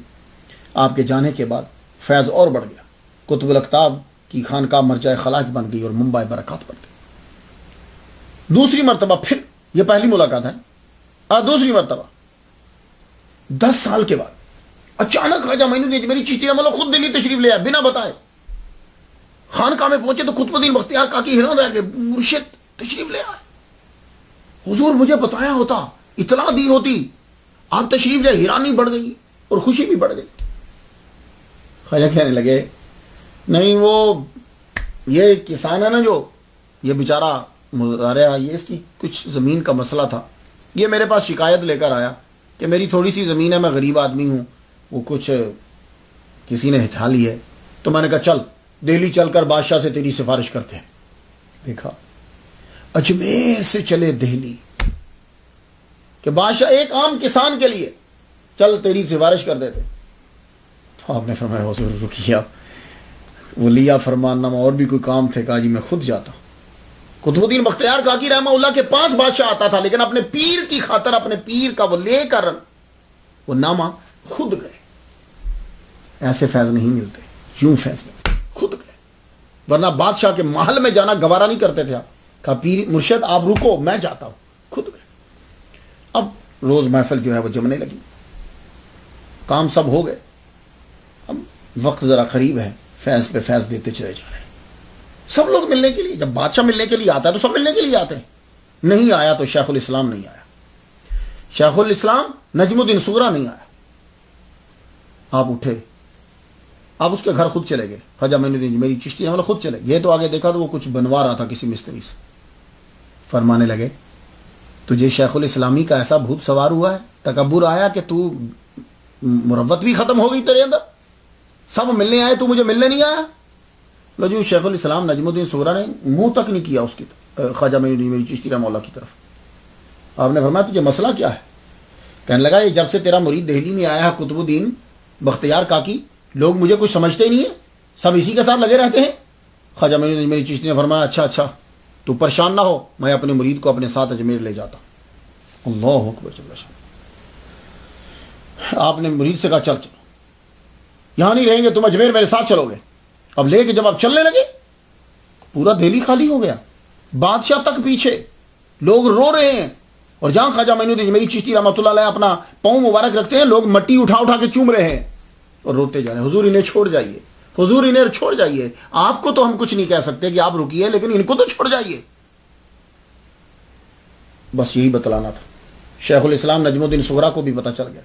آپ کے جانے کے بعد فیض اور بڑھ گیا، قطب الاقطاب کی خانقاہ مرجع خلاق بن گئی اور منبع برکات بن گئی۔ دوسری مرتبہ پھر، یہ پہلی ملاقات ہے، دوسری مرتبہ 10 سال کے بعد اچانک خواجہ معین الدین اجمیری چشتی رحمہ اللہ خود دلی تشریف لے آئے بنا بتائے، خانقاہ میں پہنچے تو قطب الدین بختیار کاکی حیران رہ گئے، مرشد تشریف لے آئے، حضور مجھے بتایا ہوتا، اطلاع دی ہوتی، آپ تشریف لے، حیرانی بڑھ گئی اور خوشی بھی بڑھ گئی۔ خواجہ کہنے لگے نہیں، وہ یہ کسان ہے نا، جو یہ بیچارہ مزارع، یہ اس کی کچھ زمین کا مسئلہ تھا، یہ میرے پاس شکایت لے کر آیا کہ میری تھوڑی سی زمین ہے، میں غریب آدمی ہوں، وہ کچھ کسی نے ہٹھا لی ہے، تو میں نے کہا چل دہلی چل کر بادشاہ سے تیری سفارش کرتے ہیں۔ دیکھا اجمیر سے چلے دہلی کہ بادشاہ ایک عام کسان کے لیے چل تیری سفارش کر دیتے، تو آپ نے فرمایا حضور رکیے، ولیہ فرمان نامہ اور بھی کوئی کام تھے، کہا جی میں خود جاتا ہوں۔ قطب الدین بختیار کاکی رحمہ اللہ کے پاس بادشاہ آتا تھا، لیکن اپنے پیر کی خاطر اپنے پیر کا وہ لے کر وہ نامہ خود گئے، ایسے فیض نہیں ملتے، یوں فیض ملتے، خود گئے، ورنہ بادشاہ کے محل میں جانا گوارا نہیں کرتے تھے، آپ کہا پیر مرشد آپ رکو میں جاتا ہوں، خود گئے۔ اب روز محفل جو ہے وہ جمنے لگی، کام سب ہو گئے، اب وقت ذرا قریب ہے، فیض پہ فیض دیتے چلے جا رہے ہیں، سب لوگ ملنے کے لیے، جب بادشاہ ملنے کے لیے آتا ہے تو سب ملنے کے لیے آتے ہیں، نہیں آیا تو شیخ الاسلام نہیں آیا، شیخ الاسلام نجم الدین صغری نہیں آیا، آپ اٹھے، آپ اس کے گھر خود چلے گئے، خواجہ معین الدین اجمیری چشتی رحمہ اللہ خود چلے گئے، تو آگے دیکھا تو وہ کچھ بنوا رہا تھا کسی مستری سے، فرمانے لگے تجھے شیخ الاسلامی کا ایسا بھوت سوار ہوا ہے، تکبر آیا کہ تو مروت بھی ختم ہو گئی تیرے اندر، سب ملنے آئے تو مجھے ملنے نہیں آیا۔ لو جو شیخ الاسلام نجم الدین صغری نے منہ تک نہیں کیا اس کی خواجہ معین الدین اجمیری چشتی رحمہ اللہ کی طرف، آپ نے فرمایا تجھے مسئلہ کیا ہے؟ کہنے لگا یہ جب سے تیرا مرید دہلی میں آیا ہے قطب الدین بختیار کاکی، لوگ مجھے کچھ سمجھتے ہی نہیں ہیں، سب اسی کے ساتھ لگے رہتے ہیں۔ خواجہ معین الدین اجمیری چشتی نے فرمایا اچھا تو پریشان نہ ہو، میں اپنے مرید کو اپنے ساتھ اجمیر لے جاتا ہوں۔ اللہ اکبر، آپ نے مرید سے کہا چل چلو، یہاں نہیں رہیں گے تم، اجمیر میرے ساتھ چلو گے۔ اب لے کے جب آپ چلنے لگے پورا دہلی خالی ہو گیا، بادشاہ تک پیچھے، لوگ رو رہے ہیں، اور جہاں خواجہ معین الدین اجمیری چشتی رحمۃ اللہ علیہ اپنا پاؤں مبارک رکھتے ہیں، لوگ مٹی اٹھا کے چوم رہے ہیں اور روتے جا رہے ہیں، حضور انہیں چھوڑ جائیے، حضور انہیں چھوڑ جائیے، آپ کو تو ہم کچھ نہیں کہہ سکتے کہ آپ رکیے، لیکن ان کو تو چھوڑ جائیے۔ بس یہی بتلانا تھا، شیخ الاسلام نجم الدین صغری کو بھی پتہ چل گیا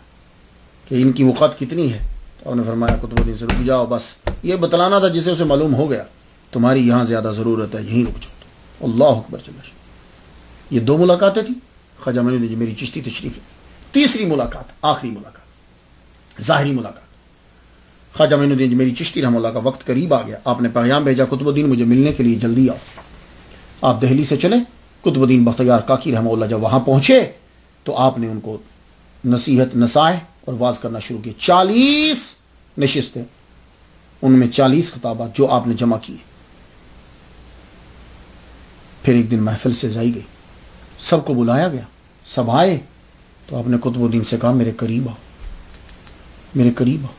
کہ ان کی وقت کتنی ہے، تو انہوں نے فرمایا قطب الدین سے رک جاؤ، بس یہ بتلانا تھا، جسے اسے معلوم ہو گیا تمہاری یہاں زیادہ ضرورت ہے، یہیں رک جاؤ۔ اللہ اکبر، یہ 2 ملاقاتیں تھیں، خواجہ معین الدین اجمیری چشتی تشریف لے۔ تیسری ملاقات، آخری ملاقات، ظاہری ملاقات، خواجہ معین الدین اجمیری چشتی رحمہ اللہ کا وقت قریب آ گیا، آپ نے پیغام بھیجا قطب الدین مجھے ملنے کے لیے جلدی آؤ۔ آپ دہلی سے چلے، قطب الدین بختیار کاکی رحمہ اللہ جب وہاں پہنچے تو آپ نے ان کو نصیحت نصائح اور واز کرنا شروع کی۔ 40 نشستیں، ان میں 40 خطابات جو آپ نے جمع کیے۔ پھر ایک دن محفل سے جائی گئی، سب کو بلایا گیا، سب آئے، تو آپ نے قطب الدین سے کہا میرے قریب آؤ، میرے قریب آؤ۔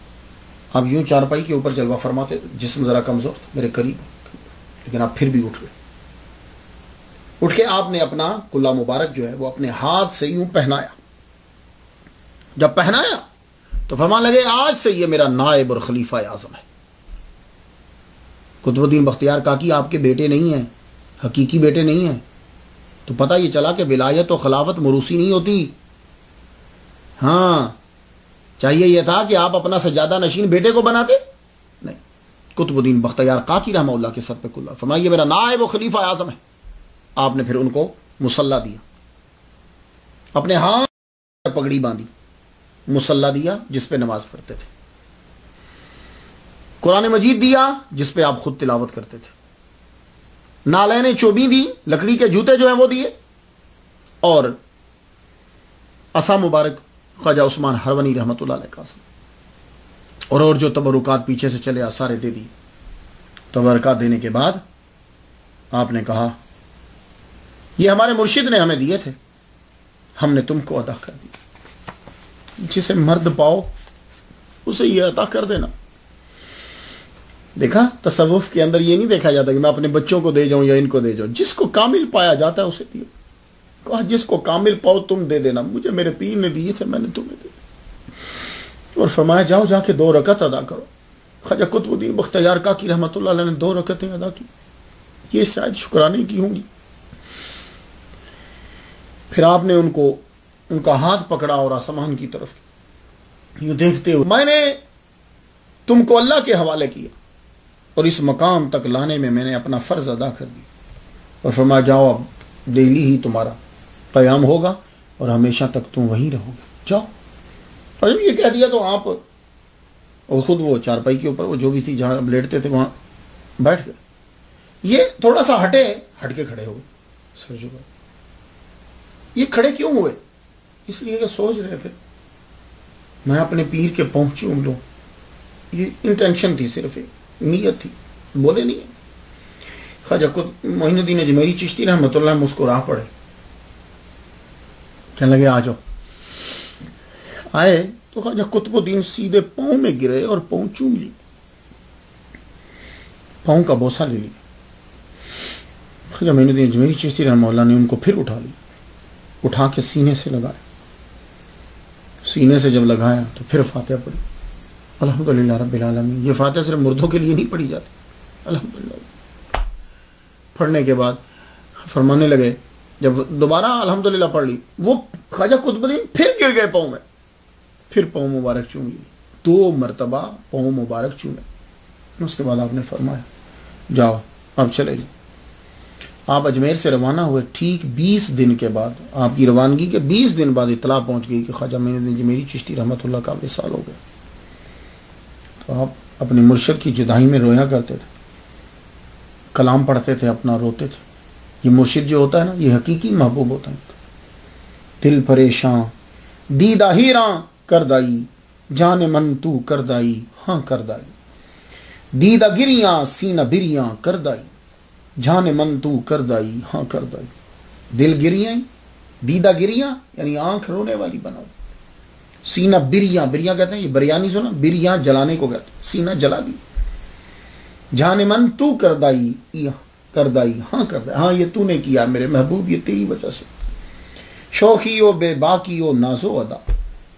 آپ یوں چارپائی کے اوپر جلوہ فرماتے، جسم ذرا کمزور تھا، میرے قریب آؤ، لیکن آپ پھر بھی اٹھ گئے۔ اٹھ کے آپ نے اپنا کلہ مبارک جو ہے وہ اپنے ہاتھ سے یوں پہنایا، جب پہنایا تو فرمانے لگے آج سے یہ میرا نائب اور خلیفہ اعظم ہے۔ قطب الدین بختیار کاکی آپ کے بیٹے نہیں ہیں، حقیقی بیٹے نہیں ہیں۔ تو پتہ یہ چلا کہ ولایت و خلافت موروثی نہیں ہوتی۔ ہاں، چاہیے یہ تھا کہ آپ اپنا سجادہ نشین بیٹے کو بناتے، نہیں۔ قطب الدین بختیار کاکی رحمہ اللہ کے سر پہ کلہ فرمایا یہ میرا نائب و خلیفہ اعظم ہے۔ آپ نے پھر ان کو مصلی دیا، اپنے ہاتھ پگڑی باندھی، مصلی دیا جس پہ نماز پڑھتے تھے، قرآن مجید دیا جس پہ آپ خود تلاوت کرتے تھے، نالین چوبی دی، لکڑی کے جوتے جو ہیں وہ دیے، اور عصا مبارک خواجہ عثمان ہرونی رحمۃ اللہ علیہ کا اور جو تبرکات پیچھے سے چلے سارے دے دی۔ تبرکات دینے کے بعد آپ نے کہا یہ ہمارے مرشد نے ہمیں دیے تھے، ہم نے تم کو عطا کر دی، جسے مرد پاؤ اسے یہ عطا کر دینا۔ دیکھا تصوف کے اندر یہ نہیں دیکھا جاتا کہ میں اپنے بچوں کو دے جاؤں یا ان کو دے جاؤں، جس کو کامل پایا جاتا ہے اسے دیو۔ کہا جس کو کامل پاؤ تم دے دینا، مجھے میرے پیر نے دیے تھے میں نے تمہیں دے دی۔ اور فرمایا جاؤ جا کے 2 رکعت ادا کرو۔ خواجہ قطب الدین بختیار کاکی رحمۃ اللہ علیہ نے 2 رکعتیں ادا کی، یہ شاید شکرانے کی ہوں گی۔ پھر آپ نے ان کا ہاتھ پکڑا اور آسمان کی طرف یوں دیکھتے ہوئے میں نے تم کو اللہ کے حوالے کیا اور اس مقام تک لانے میں نے اپنا فرض ادا کر دیا، اور فرمایا جاؤ اب ڈیلی ہی تمہارا قیام ہوگا اور ہمیشہ تک تم وہیں رہو گے، جاؤ۔ اور جب یہ کہہ دیا تو آپ اور خود وہ چارپائی کے اوپر وہ جو بھی تھی جہاں لیٹتے تھے وہاں بیٹھ گئے۔ یہ تھوڑا سا ہٹ کے کھڑے ہو گئے، سر جھکا۔ یہ کھڑے کیوں ہوئے؟ اس لیے کہ سوچ رہے تھے میں اپنے پیر کے پاؤں چوم لوں، یہ انٹینشن تھی، صرف نیت تھی، بولے نہیں۔ خواجہ معین الدین اجمیری چشتی رحمۃ اللہ مسکرا پڑے، کہنے لگے آ جاؤ۔ آئے تو خواجہ قطب الدین سیدھے پاؤں میں گرے اور پاؤں چوم لی، پاؤں کا بوسہ لے لی۔ خواجہ معین الدین اجمیری چشتی رحمۃ اللہ نے ان کو پھر اٹھا کے سینے سے لگایا، سینے سے جب لگایا تو پھر فاتحہ پڑھی، الحمدللہ رب العالمین۔ یہ فاتحہ صرف مردوں کے لیے نہیں پڑھی جاتی، الحمدللہ۔ پڑھنے کے بعد فرمانے لگے، جب دوبارہ الحمدللہ پڑھ لی، وہ خواجہ قطب الدین پھر گر گئے پاؤں میں، پھر پاؤں مبارک چوم لی، 2 مرتبہ پاؤں مبارک چومے۔ اس کے بعد آپ نے فرمایا جاؤ اب چلے جاؤ۔ آپ اجمیر سے روانہ ہوئے، ٹھیک 20 دن کے بعد، آپ کی روانگی کے 20 دن بعد اطلاع پہنچ گئی کہ خواجہ معین الدین اجمیری چشتی رحمۃ اللہ کا وصال ہو گیا۔ تو آپ اپنے مرشد کی جدائی میں رویا کرتے تھے، کلام پڑھتے تھے، اپنا روتے تھے۔ یہ مرشد جو ہوتا ہے نا، یہ حقیقی محبوب ہوتا ہے۔ دل پریشاں دیدہ ہیراں کردائی، جان من تو کردائی ہاں کردائی، دیدہ گریاں سینہ بریاں کردائی، جان من تو کردائی ہاں کردائی۔ دل گریاں، دیدہ گریاں یعنی آنکھ رونے والی بناؤ، سینہ بریاں، بریاں کہتے ہیں یہ بریانی سنا، بریاں جلانے کو کہتے ہیں، سینہ جلا دی۔ جان من تو کردائی کردائی ہاں کردائی، ہاں یہ تو نے کیا میرے محبوب، یہ تیری وجہ سے۔ شوخی و بے باکی و نازو ادا،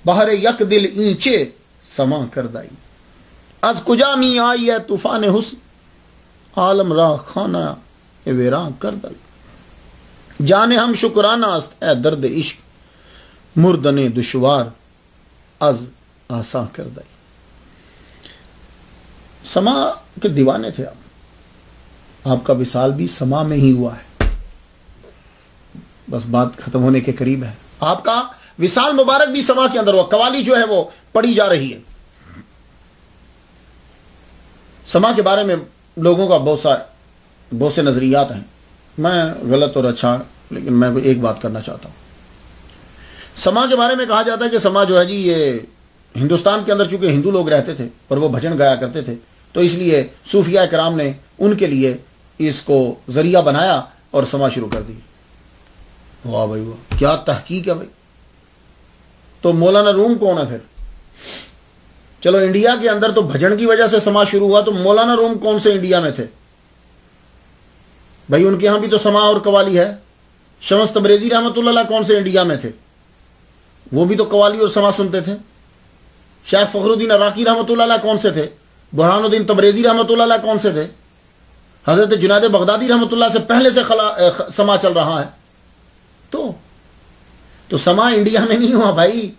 بہر یک دل اینچے سما کردائی، از کجا می آئی ہے طوفان حسن، عالم را خانہ ویراں کردائی، جانے ہم شکرانہ است اے درد عشق، مردن دشوار از آساں کردائی۔ سما کے دیوانے تھے آپ کا وصال بھی سما میں ہی ہوا ہے، بس بات ختم ہونے کے قریب ہے۔ آپ کا وصال مبارک بھی سما کے اندر ہوا، قوالی جو ہے وہ پڑھی جا رہی ہے۔ سما کے بارے میں لوگوں کا بہت سے نظریات ہیں، میں غلط اور اچھا، لیکن میں ایک بات کرنا چاہتا ہوں۔ سما کے بارے میں کہا جاتا ہے کہ سما جو ہے جی، یہ ہندوستان کے اندر چونکہ ہندو لوگ رہتے تھے اور وہ بھجن گایا کرتے تھے، تو اس لیے صوفیاء کرام نے ان کے لیے اس کو ذریعہ بنایا اور سما شروع کر دی۔ واہ بھائی واہ، کیا تحقیق ہے بھائی۔ تو مولانا روم کون ہے پھر؟ چلو انڈیا کے اندر تو بھجن کی وجہ سے سما شروع ہوا، تو مولانا روم کون سے انڈیا میں تھے بھائی؟ ان کے ہاں بھی تو سما اور قوالی ہے۔ شمس تبریزی رحمۃ اللہ علیہ کون سے انڈیا میں تھے؟ وہ بھی تو قوالی اور سما سنتے تھے۔ شیخ فخر الدین عراقی رحمۃ اللہ علیہ کون سے تھے؟ برہان الدین تبریزی رحمۃ اللہ علیہ کون سے تھے؟ حضرت جنید بغدادی رحمۃ اللہ سے پہلے سے سما چل رہا ہے. تو سما انڈیا میں نہیں ہوا بھائی.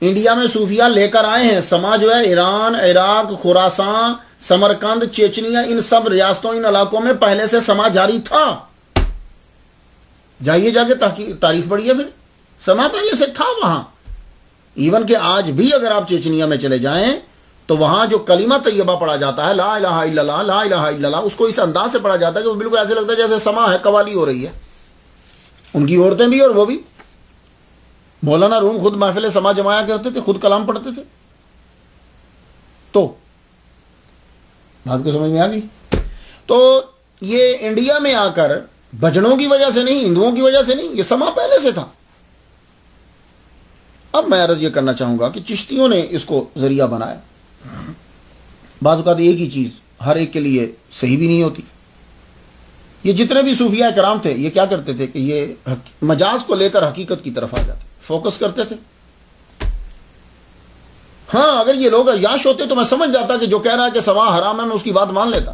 انڈیا میں صوفیہ لے کر آئے ہیں. سما جو ہے ایران، عراق، خراسان، سمرقند، چیچنیا، ان سب ریاستوں، ان علاقوں میں پہلے سے سما جاری تھا. جائیے جا کے تاریخ پڑھیے، پھر سما پہلے سے تھا وہاں. ایون کہ آج بھی اگر آپ چیچنیا میں چلے جائیں تو وہاں جو کلمہ طیبہ پڑھا جاتا ہے، لا الہ الا اللہ، لا الہ الا اللہ، اس کو اس انداز سے پڑھا جاتا ہے کہ وہ بالکل ایسے لگتا ہے جیسے سما ہے، قوالی ہو رہی ہے. ان کی عورتیں بھی اور وہ بھی. مولانا روم خود محفل سما جمایا کرتے تھے، خود کلام پڑھتے تھے. تو بات کو سمجھ میں آ گئی. تو یہ انڈیا میں آ کر بجنوں کی وجہ سے نہیں، ہندوؤں کی وجہ سے نہیں، یہ سما پہلے سے تھا. اب میں عرض یہ کرنا چاہوں گا کہ چشتیوں نے اس کو ذریعہ بنایا. بعض اوقات ایک ہی چیز ہر ایک کے لیے صحیح بھی نہیں ہوتی. یہ جتنے بھی صوفیاء کرام تھے یہ کیا کرتے تھے کہ یہ مجاز کو لے کر حقیقت کی طرف آ جاتے، فوکس کرتے تھے. ہاں اگر یہ لوگ عیاش ہوتے تو میں سمجھ جاتا کہ جو کہہ رہا ہے کہ سما حرام ہے میں اس کی بات مان لیتا.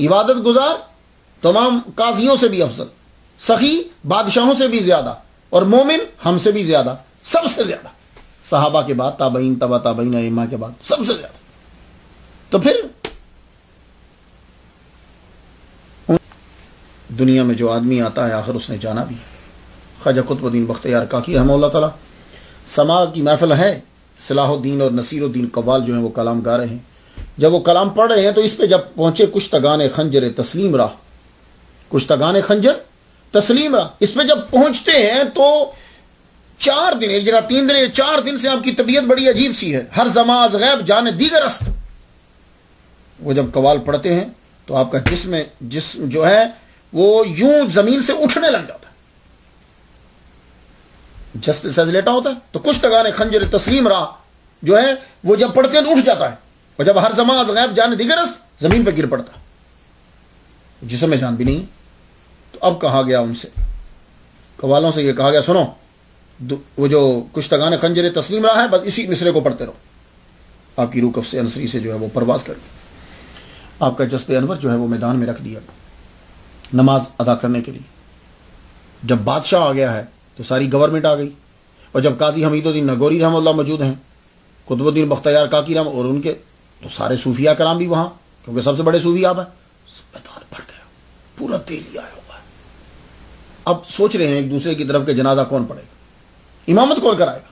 عبادت گزار تمام قاضیوں سے بھی افضل، سخی بادشاہوں سے بھی زیادہ، اور مومن ہم سے بھی زیادہ، سب سے زیادہ، صحابہ کے بعد، تابعین، تبع تابعین، ائمہ کے بعد سب سے زیادہ. تو پھر دنیا میں جو آدمی آتا ہے آخر اس نے جانا بھی ہے. خواجہ قطب الدین بختیار کاکی رحمہ اللہ تعالی سما کی محفل ہے. صلاح الدین اور نصیر الدین قوال جو ہیں وہ کلام گا رہے ہیں. جب وہ کلام پڑھ رہے ہیں تو اس پہ جب پہنچے کشتگان خنجر تسلیم راہ، کشتگان خنجر تسلیم راہ، اس پہ جب پہنچتے ہیں تو 4 دن، ایک جگہ 3 دن، 4 دن سے آپ کی طبیعت بڑی عجیب سی ہے. ہر زمان از غیب جانے دیگر است. وہ جب قوال پڑھتے ہیں تو آپ کا جسم جو ہے وہ یوں زمین سے اٹھنے لگ جاتا ہے، جستے سے لیٹا ہوتا ہے. تو کشتگان خنجر تسلیم راہ جو ہے وہ جب پڑھتے ہیں تو اٹھ جاتا ہے، اور جب ہر زمان از غیب جانے دیگر است زمین پہ گر پڑتا ہے، جسم میں جان بھی نہیں. تو اب کہا گیا ان سے، قوالوں سے یہ کہا گیا سنو، وہ جو کشتگان خنجر تسلیم راہ ہے بس اسی مصرے کو پڑھتے رہو. آپ کی روح کف سے انصری سے جو ہے وہ پرواز کر دی. آپ کا جسد انور جو ہے وہ میدان میں رکھ دیا نماز ادا کرنے کے لیے. جب بادشاہ آ گیا ہے تو ساری گورنمنٹ آ گئی، اور جب قاضی حمید الدین نگوری رحمہ اللہ موجود ہیں، قطب الدین بختیار کاکی رحمہ، اور ان کے تو سارے صوفیاء کرام بھی وہاں، کیونکہ سب سے بڑے صوفی آپ ہیں. میدان بھر گیا، پورا دہلی آیا ہوا ہے. اب سوچ رہے ہیں ایک دوسرے کی طرف کہ جنازہ کون پڑھے گا، امامت کون کرائے گا.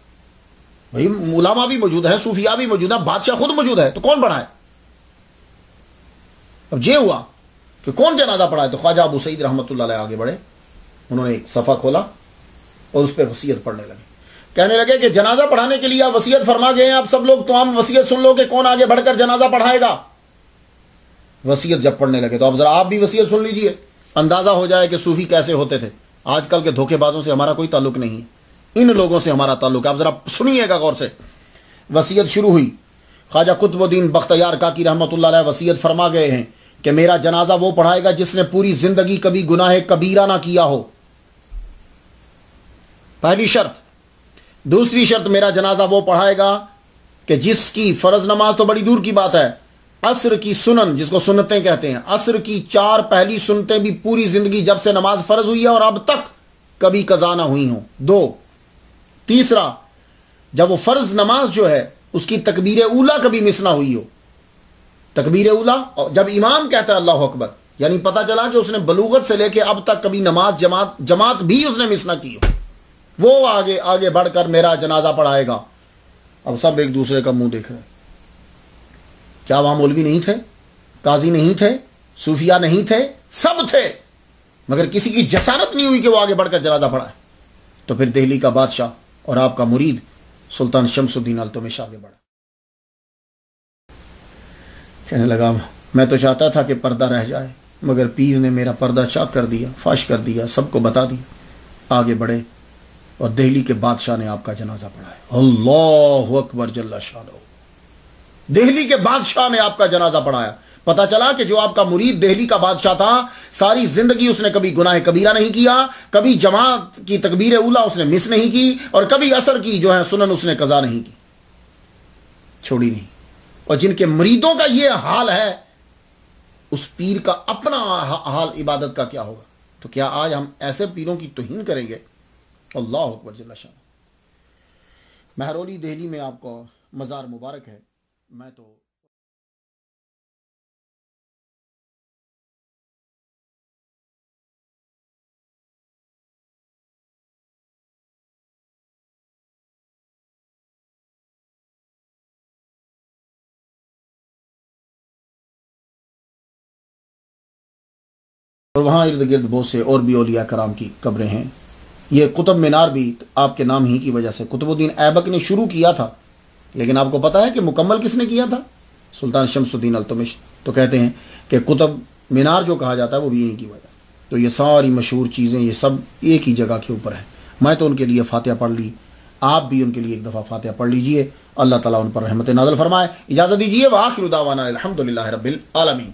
بھائی علماء بھی موجود ہیں، صوفیاء بھی موجود ہیں، بادشاہ خود موجود ہے، تو کون پڑھائے. اب یہ ہوا کہ کون جنازہ پڑھائے. تو خواجہ ابو سعید رحمۃ اللہ علیہ آگے بڑھے. انہوں نے ایک صفحہ کھولا اور اس پہ وصیت پڑھنے لگے. کہنے لگے کہ جنازہ پڑھانے کے لیے آپ وصیت فرما گئے ہیں، آپ سب لوگ تمام وصیت سن لو کہ کون آگے بڑھ کر جنازہ پڑھائے گا. وصیت جب پڑھنے لگے تو اب ذرا آپ بھی وصیت سن لیجئے، اندازہ ہو جائے کہ صوفی کیسے ہوتے تھے. آج کل کے دھوکے بازوں سے ہمارا کوئی تعلق نہیں ہے، ان لوگوں سے ہمارا تعلق ہے. آپ ذرا سنیے گا غور سے. وصیت شروع ہوئی. خواجہ قطب الدین بختیار کاکی رحمۃ اللہ علیہ وصیت فرما گئے ہیں کہ میرا جنازہ وہ پڑھائے گا جس نے پوری زندگی کبھی گناہ کبیرہ نہ کیا ہو، پہلی شرط. دوسری شرط، میرا جنازہ وہ پڑھائے گا کہ جس کی فرض نماز تو بڑی دور کی بات ہے، عصر کی سنن جس کو سنتیں کہتے ہیں، عصر کی 4 پہلی سنتیں بھی پوری زندگی جب سے نماز فرض ہوئی ہے اور اب تک کبھی قضا نہ ہوئی ہوں. 2. تیسرا، جب وہ فرض نماز جو ہے اس کی تکبیر اولا کبھی مس نہ ہوئی ہو. تکبیر اولا جب امام کہتا ہے اللہ اکبر، یعنی پتہ چلا کہ اس نے بلوغت سے لے کے اب تک کبھی نماز جماعت بھی اس نے مس نہ کی ہو، وہ آگے بڑھ کر میرا جنازہ پڑھائے گا. اب سب ایک دوسرے کا منہ دیکھ رہے ہیں. کیا وہاں مولوی نہیں تھے، قاضی نہیں تھے، صوفیاء نہیں تھے؟ سب تھے، مگر کسی کی جسارت نہیں ہوئی کہ وہ آگے بڑھ کر جنازہ پڑھائے. تو پھر دہلی کا بادشاہ اور آپ کا مرید سلطان شمس الدین التمش آگے بڑھا. کہنے لگا میں تو چاہتا تھا کہ پردہ رہ جائے، مگر پیر نے میرا پردہ چاک کر دیا، فاش کر دیا، سب کو بتا دیا. آگے بڑھے اور دہلی کے بادشاہ نے آپ کا جنازہ پڑھایا. اللہ اکبر جل شانہ. دہلی کے بادشاہ نے آپ کا جنازہ پڑھایا. پتا چلا کہ جو آپ کا مرید دہلی کا بادشاہ تھا، ساری زندگی اس نے کبھی گناہ کبیرہ نہیں کیا، کبھی جماعت کی تکبیر اولا اس نے مس نہیں کی، اور کبھی عصر کی جو ہے سنن اس نے قضا نہیں کی. چھوڑی نہیں. اور جن کے مریدوں کا یہ حال ہے اس پیر کا اپنا حال عبادت کا کیا ہوگا. تو کیا آج ہم ایسے پیروں کی توہین کریں گے؟ اللہ اکبر جل شان. مہرولی دہلی میں آپ کو مزار مبارک ہے. میں تو اور وہاں ارد گرد بہت سے اور بھی اولیاء کرام کی قبریں ہیں. یہ قطب مینار بھی آپ کے نام ہی کی وجہ سے قطب الدین ایبک نے شروع کیا تھا، لیکن آپ کو پتا ہے کہ مکمل کس نے کیا تھا؟ سلطان شمس الدین التمش. تو کہتے ہیں کہ قطب مینار جو کہا جاتا ہے وہ بھی یہی کی وجہ. تو یہ ساری مشہور چیزیں یہ سب ایک ہی جگہ کے اوپر ہیں. میں تو ان کے لیے فاتحہ پڑھ لی، آپ بھی ان کے لیے ایک دفعہ فاتحہ پڑھ لیجئے. اللہ تعالیٰ ان پر رحمت نازل فرمائے. اجازت دیجیے. وآخر دعوانا الحمدللہ رب العالمین.